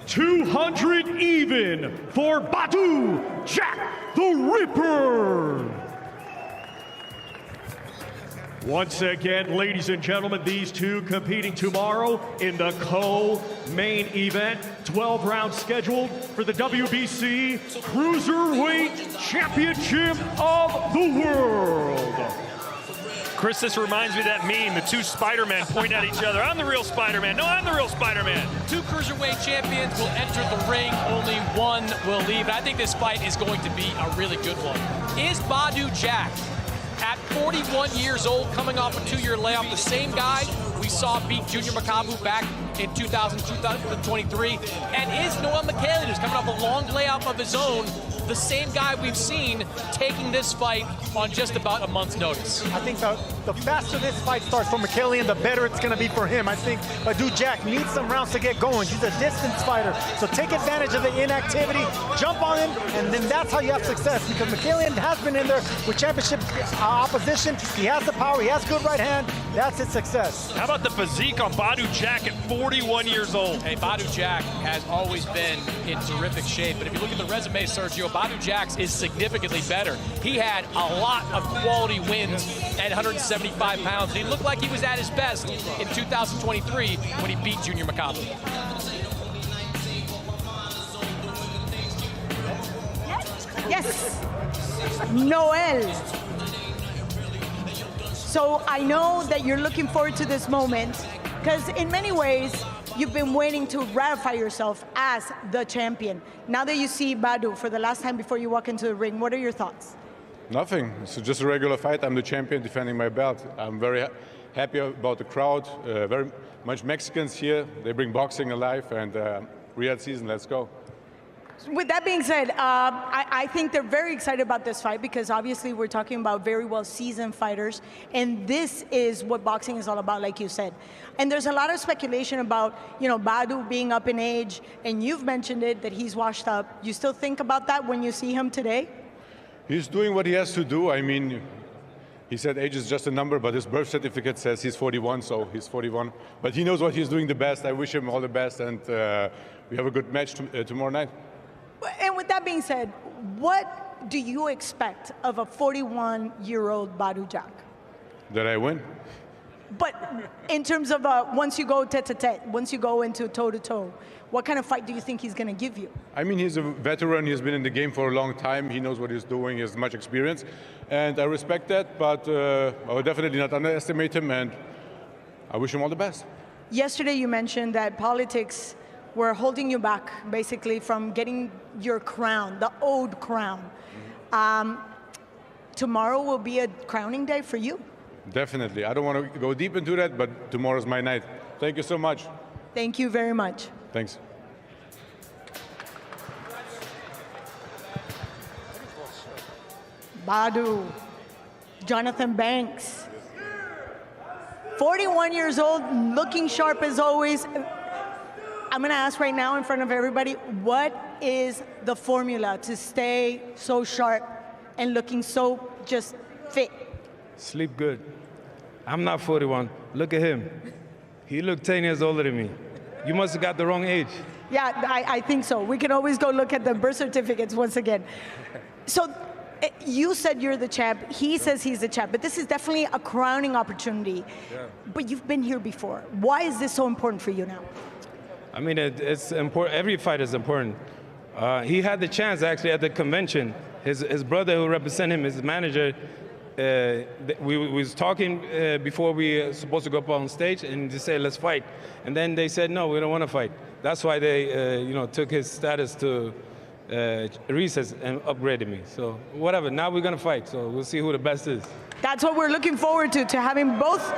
$200 even for Badou Jack the Ripper. Once again, ladies and gentlemen, these two competing tomorrow in the co-main event, 12-round scheduled for the WBC Cruiserweight Championship of the World. Chris, this reminds me of that meme, the two Spider-Men point at each other. I'm the real Spider-Man. No, I'm the real Spider-Man. Two cruiserweight champions will enter the ring. Only one will leave. I think this fight is going to be a really good one. Is Badou Jack, at 41 years old, coming off a 2-year layoff, the same guy we saw beat Junior Makabu back in 2023? And is Noel Mikhalian, who's coming off a long layoff of his own, the same guy we've seen taking this fight on just about a month's notice? I think the faster this fight starts for Mikhalian, the better it's going to be for him. I think Badou Jack needs some rounds to get going. He's a distance fighter, so take advantage of the inactivity, jump on him, and then that's how you have success, because Mikhalian has been in there with championship opposition. He has the power, he has good right hand. That's his success. How about the physique on Badou Jack at 41 years old? Hey, Badou Jack has always been in terrific shape, but if you look at the resume, Sergio, Badou Jack's is significantly better. He had a lot of quality wins at 175 pounds, and he looked like he was at his best in 2023 when he beat Junior Makabu. Yes, Noel. So I know that you're looking forward to this moment, because in many ways, you've been waiting to ratify yourself as the champion. Now that you see Badou for the last time before you walk into the ring, what are your thoughts? Nothing. It's just a regular fight. I'm the champion defending my belt. I'm very happy about the crowd. Very much Mexicans here. They bring boxing alive, and Riyadh season, let's go. With that being said, I think they're very excited about this fight, because obviously we're talking about very well-seasoned fighters, and this is what boxing is all about, like you said. And there's a lot of speculation about, you know, Badou being up in age, and you've mentioned it, that he's washed up. You still think about that when you see him today? He's doing what he has to do. I mean, he said age is just a number, but his birth certificate says he's 41, so he's 41. But he knows what he's doing the best. I wish him all the best, and we have a good match tomorrow night. And with that being said, what do you expect of a 41-year-old Badou Jack? That I win. But in terms of once you go tete-a-tete, once you go into toe-to-toe, what kind of fight do you think he's going to give you? I mean, he's a veteran. He's been in the game for a long time. He knows what he's doing. He has much experience. And I respect that, but I would definitely not underestimate him, and I wish him all the best. Yesterday you mentioned that politics were holding you back, basically, from getting your crown, the owed crown. Tomorrow will be a crowning day for you. Definitely. I don't want to go deep into that, but tomorrow's my night. Thank you so much. Thank you very much. Thanks. Badou, Jonathan Banks. 41 years old, looking sharp as always. I'm going to ask right now in front of everybody, what is the formula to stay so sharp and looking so just fit? Sleep good. I'm not 41. Look at him. He looked 10 years older than me. You must have got the wrong age. Yeah, I think so. We can always go look at the birth certificates once again. So you said you're the champ. He says he's the champ. But this is definitely a crowning opportunity. Yeah. But you've been here before. Why is this so important for you now? I mean, it's important. Every fight is important. He had the chance, actually, at the convention. His brother who represented him, his manager, we was talking before we were supposed to go up on stage, and they said, let's fight. And then they said, no, we don't want to fight. That's why they took his status to recess and upgraded me. So whatever, now we're going to fight. So we'll see who the best is. That's what we're looking forward to having both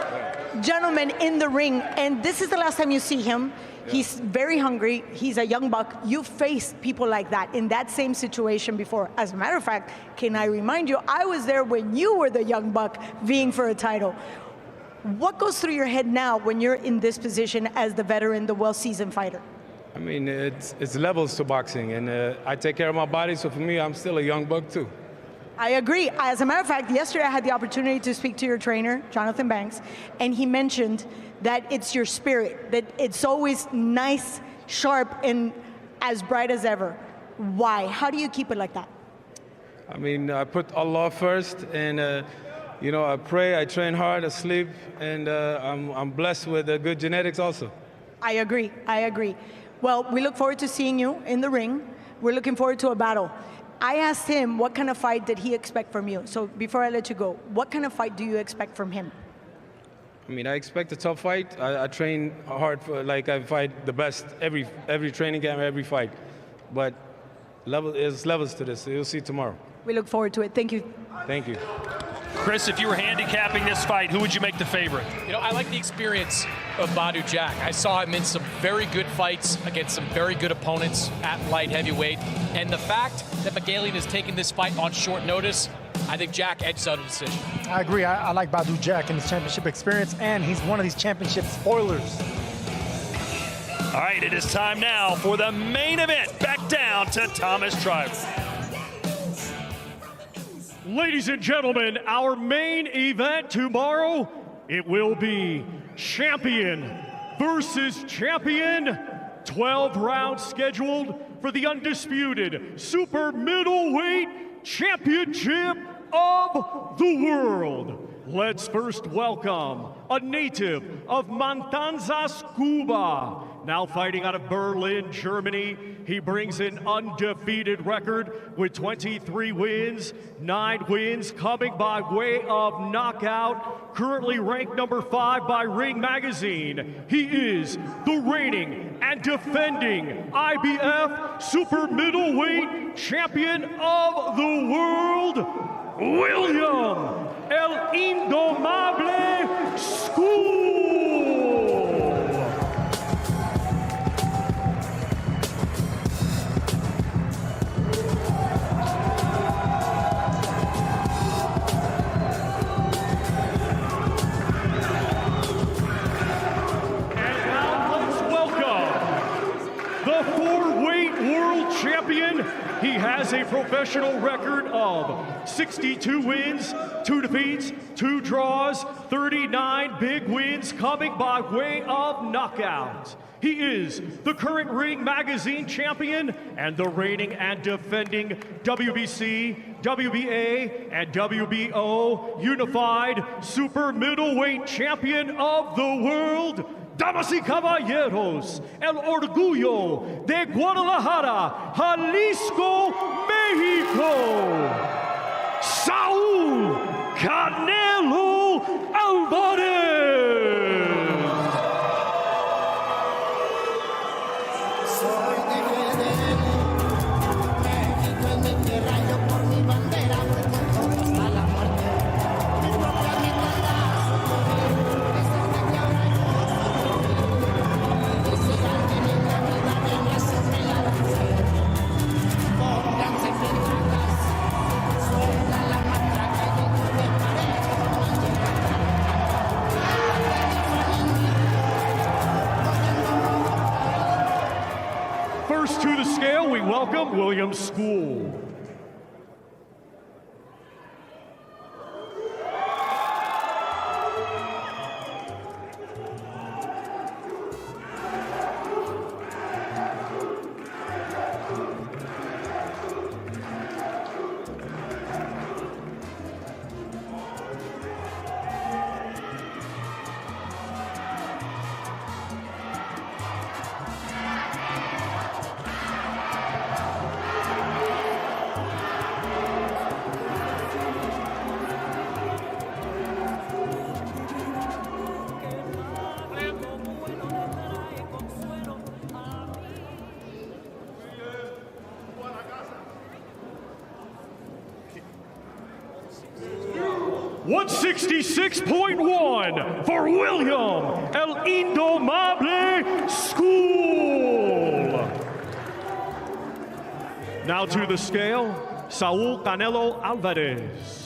gentlemen in the ring. And this is the last time you see him. Yeah. He's very hungry. He's a young buck. You've faced people like that in that same situation before. As a matter of fact, can I remind you, I was there when you were the young buck vying for a title. What goes through your head now when you're in this position as the veteran, the well-seasoned fighter? I mean, it's levels to boxing, and I take care of my body, so for me, I'm still a young buck too. I agree. As a matter of fact, yesterday I had the opportunity to speak to your trainer, Jonathan Banks, and he mentioned that it's your spirit, that it's always nice, sharp, and as bright as ever. Why? How do you keep it like that? I mean, I put Allah first, and I pray, I train hard, I sleep, and I'm blessed with good genetics also. I agree. I agree. Well, we look forward to seeing you in the ring. We're looking forward to a battle. I asked him what kind of fight did he expect from you. So before I let you go, what kind of fight do you expect from him? I mean, I expect a tough fight. I train hard for, like, I fight the best every training camp, every fight. But there's levels to this. You'll see tomorrow. We look forward to it. Thank you. Thank you. Chris, if you were handicapping this fight, who would you make the favorite? I like the experience of Badou Jack. I saw him in some very good fights against some very good opponents at light heavyweight. And the fact that Magalian has taken this fight on short notice, I think Jack edges out a decision. I agree. I like Badou Jack and his championship experience, and he's one of these championship spoilers. All right, it is time now for the main event. Back down to Thomas Tribe. Ladies and gentlemen, our main event tomorrow, it will be champion versus champion. 12 rounds scheduled for the undisputed super middleweight championship of the world. Let's first welcome a native of Matanzas, Cuba. Now fighting out of Berlin, Germany, he brings an undefeated record with 23 wins, 9 wins coming by way of knockout. Currently ranked number 5 by Ring Magazine. He is the reigning and defending IBF Super Middleweight Champion of the World, William El Indomable Scull. Champion. He has a professional record of 62 wins, 2 defeats, 2 draws, 39 big wins coming by way of knockout. He is the current Ring Magazine champion and the reigning and defending WBC, WBA, and WBO Unified Super Middleweight Champion of the World. Damas y caballeros, el orgullo de Guadalajara, Jalisco, México, Saúl Canelo Alvarez. First to the scale, we welcome William Scull. 166.1 for William El Indomable Scull. Now to the scale, Saul Canelo Alvarez.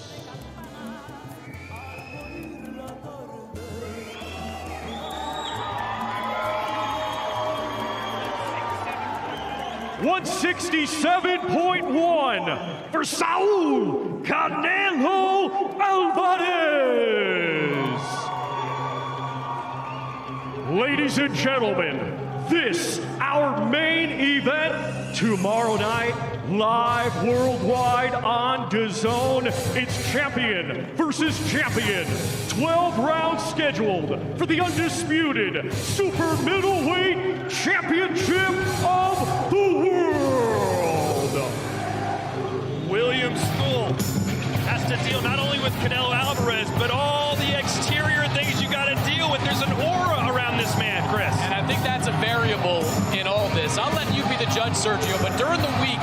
167.1 for Saul Canelo Alvarez. Ladies and gentlemen, this, our main event, tomorrow night, live worldwide on DAZN. It's champion versus champion. 12 rounds scheduled for the undisputed super middleweight championship of the world. William Scull has to deal not only with Canelo Alvarez, but all the exterior things you got to deal with. There's an aura around this man, Chris. And I think that's a variable in all this. I'll let you be the judge, Sergio, but during the week,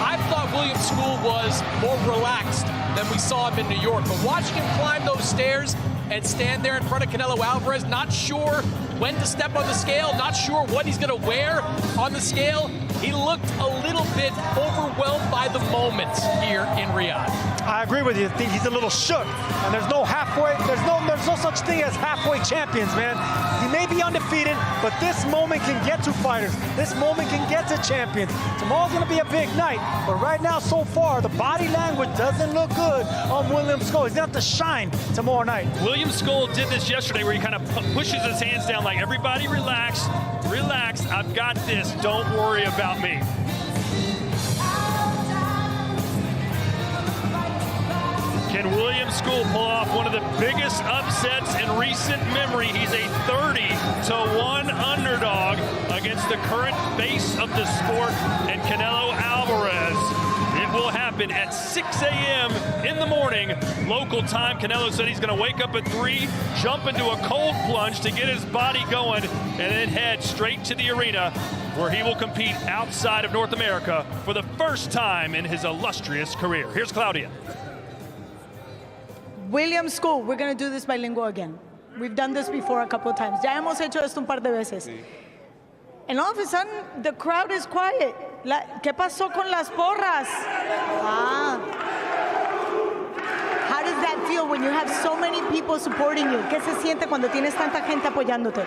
I thought William Scull was more relaxed than we saw him in New York. But watching him climb those stairs and stand there in front of Canelo Alvarez, not sure when to step on the scale, not sure what he's going to wear on the scale, he looked a little bit overwhelmed by the moment here in Riyadh. I agree with you. I think he's a little shook. And there's no halfway, there's no such thing as halfway champions, man. He may be undefeated, but this moment can get to fighters. This moment can get to champions. Tomorrow's going to be a big night. But right now, so far, the body language doesn't look good on William Scull. He's going to have to shine tomorrow night. William Scull did this yesterday where he kind of pushes his hands down like, everybody relax, relax, I've got this, don't worry about me. Can William Scull pull off one of the biggest upsets in recent memory? He's a 30-1 underdog against the current face of the sport and Canelo Alvarez. It will happen at 6 a.m. in the morning, local time. Canelo said he's going to wake up at 3, jump into a cold plunge to get his body going, and then head straight to the arena where he will compete outside of North America for the first time in his illustrious career. Here's Claudia. William Scull, we're going to do this bilingual again. We've done this before a couple of times. Ya hemos hecho esto un par de veces. Sí. And all of a sudden, the crowd is quiet. ¿Qué pasó con las porras? How does that feel when you have so many people supporting you? ¿Qué se siente cuando tienes tanta gente apoyándote?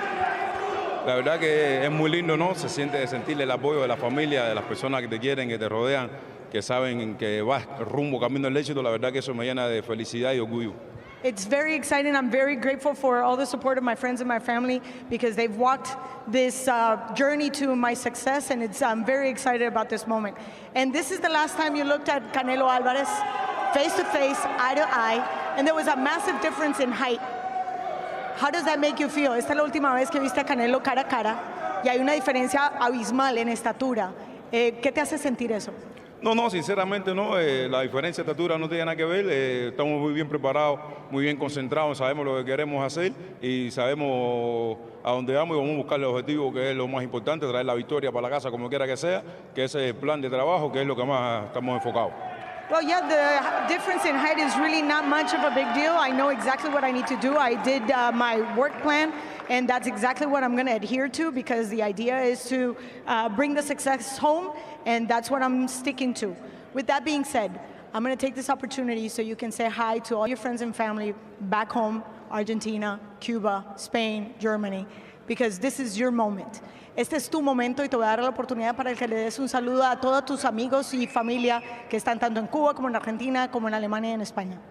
La verdad que es muy lindo, ¿no? Se siente sentir el apoyo de la familia, de las personas que te quieren, que te rodean, que saben que vas rumbo, camino al éxito. La verdad que eso me llena de felicidad y orgullo. It's very exciting. I'm very grateful for all the support of my friends and my family because they've walked this journey to my success, and I'm very excited about this moment. And this is the last time you looked at Canelo Alvarez face to face, eye to eye, and there was a massive difference in height. How does that make you feel? Esta es la última vez que viste a Canelo cara a cara y hay una diferencia abismal en estatura. ¿Qué te hace sentir eso? No, sinceramente no. La diferencia de estatura no tiene nada que ver. Estamos muy bien preparados, muy bien concentrados, sabemos lo que queremos hacer y sabemos a dónde vamos y vamos a buscar el objetivo, que es lo más importante, traer la victoria para la casa como quiera que sea, que ese es el plan de trabajo, que es lo que más estamos enfocados. Well, yeah, the difference in height is really not much of a big deal. I know exactly what I need to do. I did my work plan, and that's exactly what I'm going to adhere to because the idea is to bring the success home, and that's what I'm sticking to. With that being said, I'm going to take this opportunity so you can say hi to all your friends and family back home, Argentina, Cuba, Spain, Germany, because this is your moment. Este es tu momento y te voy a dar la oportunidad para que le des un saludo a todos tus amigos y familia que están tanto en Cuba como en Argentina, como en Alemania y en España.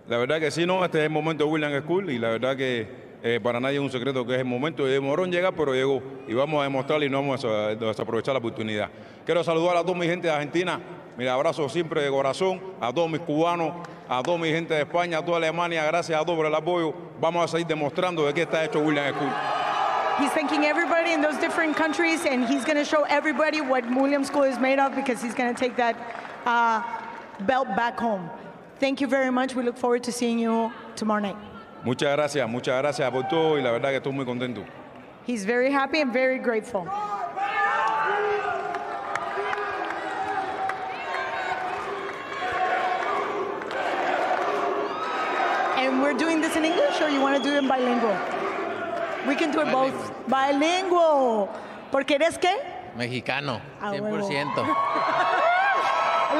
La verdad que sí, no, este es el momento de William Scull y la verdad que para nadie es un secreto que es el momento. Demoró en llegar, pero llegó y vamos a demostrarlo y no vamos a desaprovechar la oportunidad. Quiero saludar a toda mi gente de Argentina, mi abrazo siempre de corazón, a todos mis cubanos, a toda mi gente de España, a toda Alemania, gracias a todos por el apoyo. Vamos a seguir demostrando de qué está hecho William Scull. He's thanking everybody in those different countries, and he's going to show everybody what William Scull is made of because he's going to take that belt back home. Thank you very much. We look forward to seeing you tomorrow night. Muchas gracias por todo y la verdad que estoy muy contento. He's very happy and very grateful. And question. We're doing this in English, or you want to do it in bilingual? We can do it both. Bilingual. ¿Porque eres qué? Mexicano, 100%. Look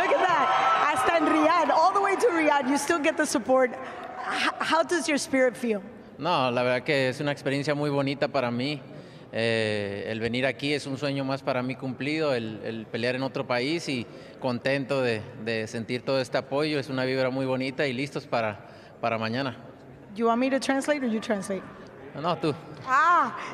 at that. Hasta en Riyadh, all the way to Riyadh, you still get the support. How does your spirit feel? No, la verdad que es una experiencia muy bonita para mí. El venir aquí es un sueño más para mí cumplido, el pelear en otro país y contento de sentir todo este apoyo. Es una vibra muy bonita y listos para mañana. You want me to translate or you translate? No, tú.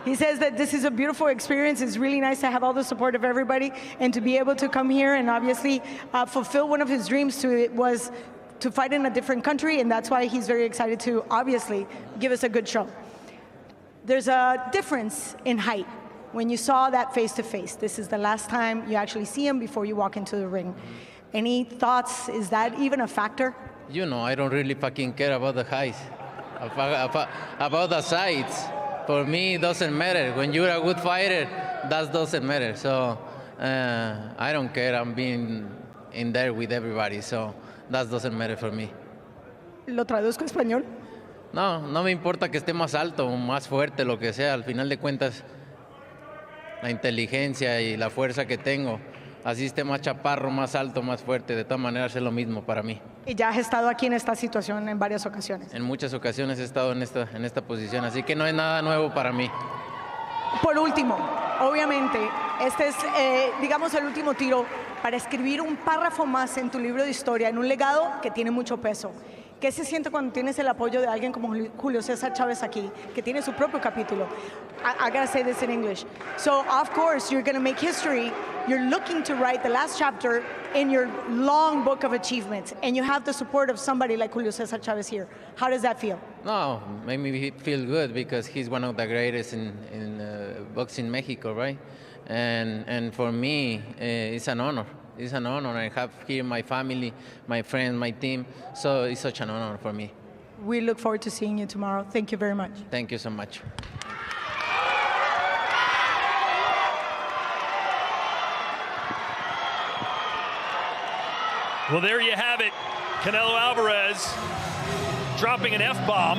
He says that this is a beautiful experience. It's really nice to have all the support of everybody and to be able to come here and obviously fulfill one of his dreams was to fight in a different country, and that's why he's very excited to obviously give us a good show. There's a difference in height when you saw that face-to-face. This is the last time you actually see him before you walk into the ring. Any thoughts? Is that even a factor? You know, I don't really fucking care about the height. About the size. For me, it doesn't matter. When you're a good fighter, that doesn't matter. So I don't care. I'm being in there with everybody. So that doesn't matter for me. ¿Lo traduzco a español? No, no me importa que esté más alto o más fuerte, lo que sea. Al final de cuentas, la inteligencia y la fuerza que tengo, así esté más chaparro, más alto, más fuerte, de todas maneras es lo mismo para mí. Y ya has estado aquí en esta situación en varias ocasiones. En muchas ocasiones he estado en esta posición, así que no es nada nuevo para mí. Por último, obviamente, este es, digamos, el último tiro para escribir un párrafo más en tu libro de historia, en un legado que tiene mucho peso. ¿Qué se siente cuando tienes el apoyo de alguien como Julio César Chávez aquí, que tiene su propio capítulo? I gotta say this in English. So, of course, you're gonna make history. You're looking to write the last chapter in your long book of achievements, and you have the support of somebody like Julio César Chávez here. How does that feel? No, made me feel good because he's one of the greatest in boxing Mexico, right? And for me, it's an honor. It's an honor. I have here my family, my friends, my team. So it's such an honor for me. We look forward to seeing you tomorrow. Thank you very much. Thank you so much. Well, there you have it. Canelo Alvarez dropping an F-bomb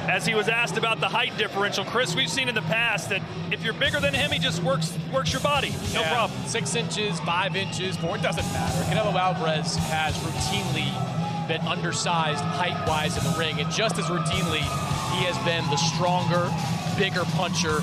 as he was asked about the height differential. Chris, we've seen in the past that if you're bigger than him, he just works your body. No problem. 6 inches, 5 inches, 4, it doesn't matter. Canelo Alvarez has routinely been undersized height-wise in the ring, and just as routinely, he has been the stronger, bigger puncher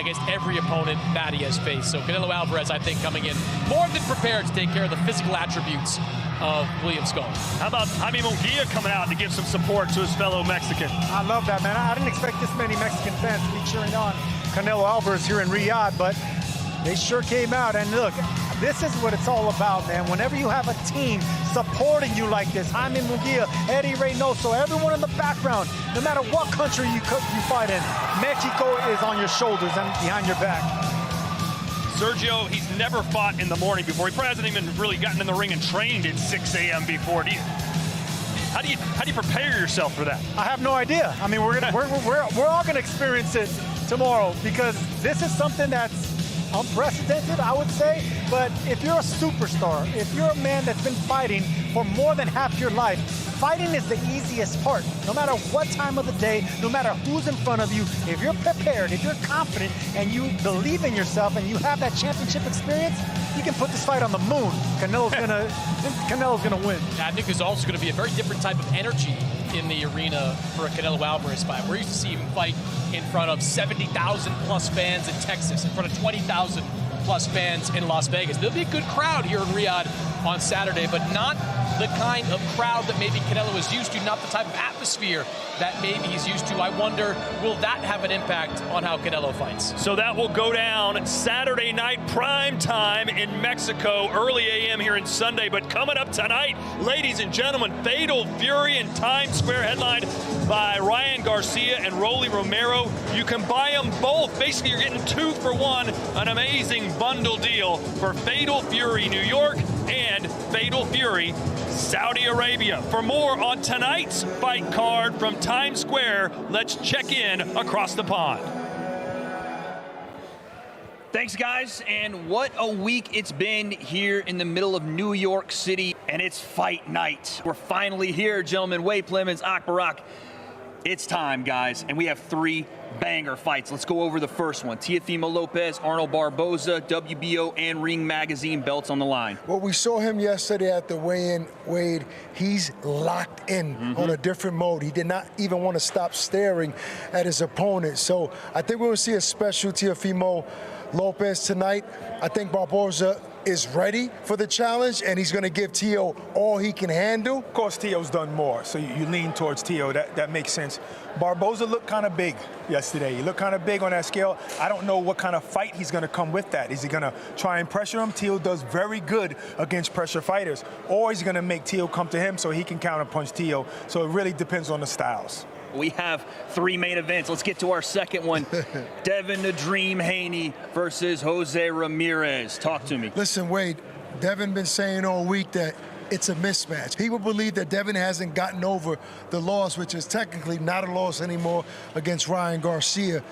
against every opponent that he has faced. So Canelo Alvarez, I think, coming in more than prepared to take care of the physical attributes of William Scull. How about Jaime Munguia coming out to give some support to his fellow Mexican? I love that, man. I didn't expect this many Mexican fans to be cheering on Canelo Alvarez here in Riyadh, but they sure came out. And look, this is what it's all about, man. Whenever you have a team supporting you like this, Jaime Munguia, Eddie Reynoso, everyone in the background, no matter what country you fight in, Mexico is on your shoulders and behind your back. Sergio, he's never fought in the morning before. He probably hasn't even really gotten in the ring and trained at 6 a.m. before. How do you prepare yourself for that? I have no idea. I mean, we're all gonna experience it tomorrow because this is something that's unprecedented, I would say. But if you're a superstar, if you're a man that's been fighting for more than half your life, fighting is the easiest part. No matter what time of the day, no matter who's in front of you, if you're prepared, if you're confident, and you believe in yourself, and you have that championship experience, you can put this fight on the moon. Canelo's gonna win. I think there's also going to be a very different type of energy in the arena for a Canelo Alvarez fight. We're used to see him fight in front of 70,000 plus fans in Texas, in front of 20,000 plus fans in Las Vegas. There'll be a good crowd here in Riyadh on Saturday, but not the kind of crowd that maybe Canelo is used to, not the type of atmosphere that maybe he's used to. I wonder, will that have an impact on how Canelo fights? So that will go down Saturday night, prime time in Mexico, early a.m. here in Sunday. But coming up tonight, ladies and gentlemen, Fatal Fury in Times Square, headlined by Ryan Garcia and Rolly Romero. You can buy them both. Basically, you're getting 2 for 1, an amazing bundle deal for Fatal Fury New York and Fatal Fury Saudi Arabia. For more on tonight's fight card from Times Square, let's check in across the pond. Thanks, guys, and what a week it's been here in the middle of New York City, and it's fight night. We're finally here, gentlemen. Wade Plemons, Akbarak. It's time, guys, and we have 3 banger fights. Let's go over the first one. Teofimo Lopez, Arnold Barboza, WBO and Ring Magazine belts on the line. Well, we saw him yesterday at the weigh-in, Wade. He's locked in on a different mode. He did not even want to stop staring at his opponent. So I think we're going to see a special Teofimo Lopez tonight. I think Barboza is ready for the challenge, and he's going to give Teo all he can handle. Of course, Teo's done more, so you lean towards Teo. That makes sense. Barboza looked kind of big yesterday. He looked kind of big on that scale. I don't know what kind of fight he's going to come with that. Is he going to try and pressure him? Teo does very good against pressure fighters. Or is he going to make Teo come to him so he can counterpunch Teo? So it really depends on the styles. We have 3 main events. Let's get to our second one. Devin the Dream Haney versus Jose Ramirez. Talk to me. Listen, Wade, Devin been saying all week that it's a mismatch. People believe that Devin hasn't gotten over the loss, which is technically not a loss anymore, against Ryan Garcia.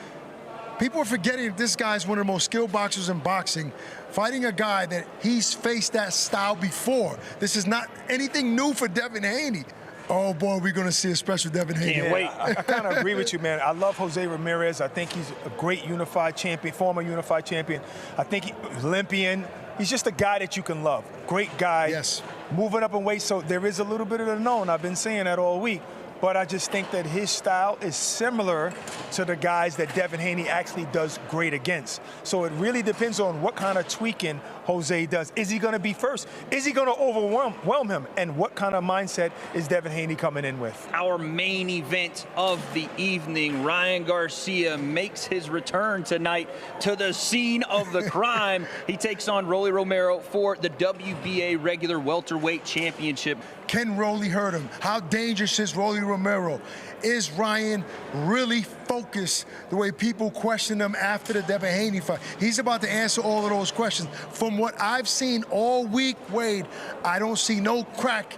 People are forgetting that this guy's one of the most skilled boxers in boxing, fighting a guy that he's faced that style before. This is not anything new for Devin Haney. Oh, boy, we're going to see a special Devin Haney. Can't wait. I kind of agree with you, man. I love Jose Ramirez. I think he's a great unified champion, former unified champion. I think he's Olympian. He's just a guy that you can love. Great guy. Yes. Moving up in weight, so there is a little bit of the known. I've been saying that all week. But I just think that his style is similar to the guys that Devin Haney actually does great against. So it really depends on what kind of tweaking Jose does. Is he going to be first? Is he going to overwhelm him? And what kind of mindset is Devin Haney coming in with? Our main event of the evening, Ryan Garcia makes his return tonight to the scene of the crime. He takes on Rolly Romero for the WBA regular welterweight championship. Can Rolly hurt him? How dangerous is Rolly Romero? Is Ryan really focused the way people question him after the Devin Haney fight? He's about to answer all of those questions. From what I've seen all week, Wade, I don't see no crack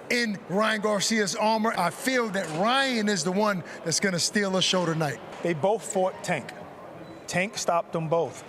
in Ryan Garcia's armor. I feel that Ryan is the one that's going to steal the show tonight. They both fought Tank. Tank stopped them both.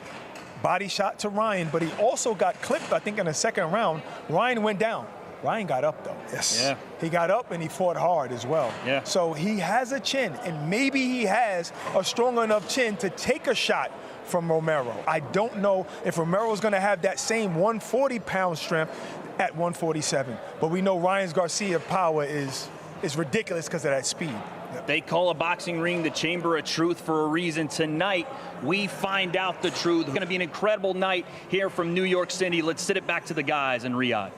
Body shot to Ryan, but he also got clipped, I think, in the second round. Ryan went down. Ryan got up, though. Yes. Yeah. He got up and he fought hard as well. Yeah. So he has a chin, and maybe he has a strong enough chin to take a shot from Romero. I don't know if Romero's going to have that same 140-pound strength at 147. But we know Ryan Garcia's power is ridiculous because of that speed. They call a boxing ring the chamber of truth for a reason. Tonight, we find out the truth. It's going to be an incredible night here from New York City. Let's sit it back to the guys in Riyadh.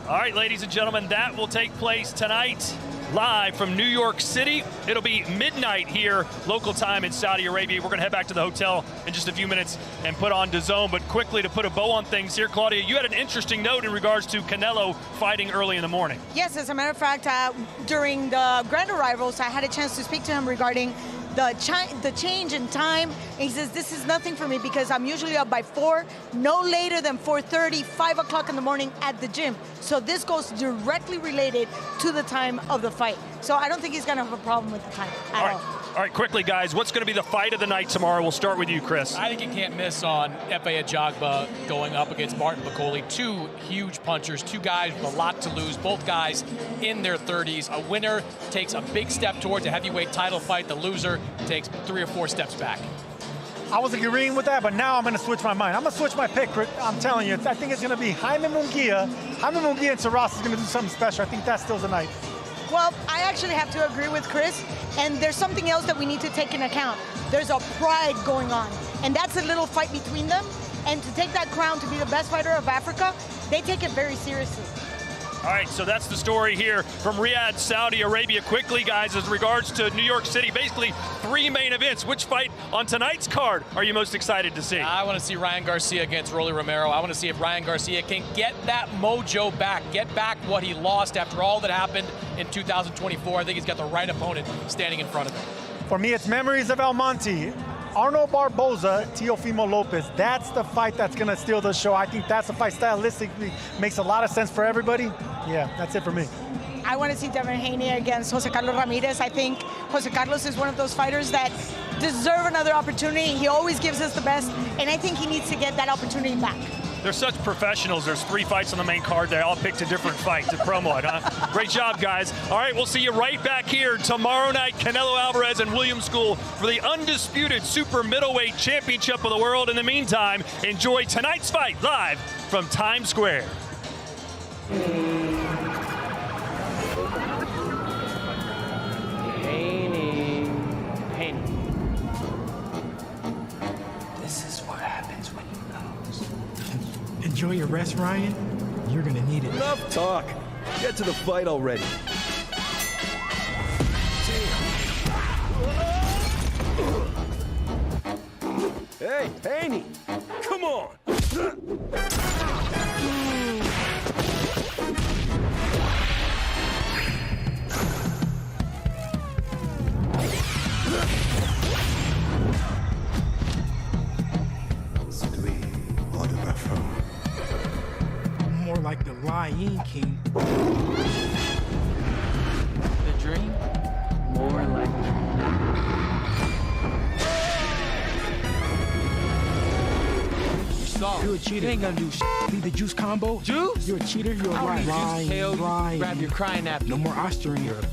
All right, ladies and gentlemen, that will take place tonight live from New York City. It'll be midnight here, local time in Saudi Arabia. We're going to head back to the hotel in just a few minutes and put on DAZN. But quickly, to put a bow on things here, Claudia, you had an interesting note in regards to Canelo fighting early in the morning. Yes, as a matter of fact, during the grand arrivals, I had a chance to speak to him regarding the change in time. And he says, this is nothing for me because I'm usually up by 4, no later than 4:30, 5 o'clock in the morning at the gym. So this goes directly related to the time of the fight. So I don't think he's going to have a problem with the time at all. All right, quickly, guys, what's going to be the fight of the night tomorrow? We'll start with you, Chris. I think you can't miss on Efe Ajagba going up against Martin Bakole. 2 huge punchers, 2 guys with a lot to lose, both guys in their 30s. A winner takes a big step towards a heavyweight title fight. The loser takes 3 or 4 steps back. I was agreeing with that, but now I'm going to switch my mind. I'm going to switch my pick, Rick. I'm telling you, I think it's going to be Jaime Munguia. Jaime Munguia and Taras is going to do something special. I think that's still the night. Well, I actually have to agree with Chris, and there's something else that we need to take into account. There's a pride going on, and that's a little fight between them. And to take that crown to be the best fighter of Africa, they take it very seriously. All right, so that's the story here from Riyadh, Saudi Arabia. Quickly, guys, as regards to New York City, basically 3 main events. Which fight on tonight's card are you most excited to see? I want to see Ryan Garcia against Rolly Romero. I want to see if Ryan Garcia can get that mojo back, get back what he lost after all that happened in 2024. I think he's got the right opponent standing in front of him. For me, it's Memories of El Monte. Arnold Barboza, Teofimo Lopez. That's the fight that's going to steal the show. I think that's the fight stylistically makes a lot of sense for everybody. Yeah, that's it for me. I want to see Devin Haney against Jose Carlos Ramirez. I think Jose Carlos is one of those fighters that deserve another opportunity. He always gives us the best, and I think he needs to get that opportunity back. They're such professionals. There's 3 fights on the main card. They all picked a different fight to promo it, huh? Great job, guys. All right, we'll see you right back here tomorrow night. Canelo Alvarez and William Scull for the undisputed super middleweight championship of the world. In the meantime, enjoy tonight's fight live from Times Square. This is what happens when you lose. Enjoy your rest, Ryan. You're gonna need it. Enough talk. Get to the fight already. Hey, Haney, come on. More like the Lion King. The dream? More like... You're a cheater. You ain't gonna do shit. Be the juice combo. Juice? You're a cheater. You're a I don't liar. need juice. Hell, Ryan. grab your crying napkin. No more Austrian.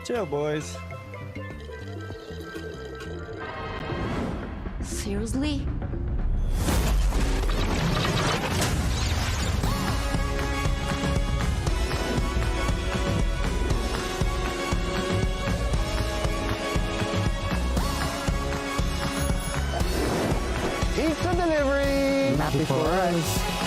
Chill, boys. Seriously? Pizza delivery! Not before us.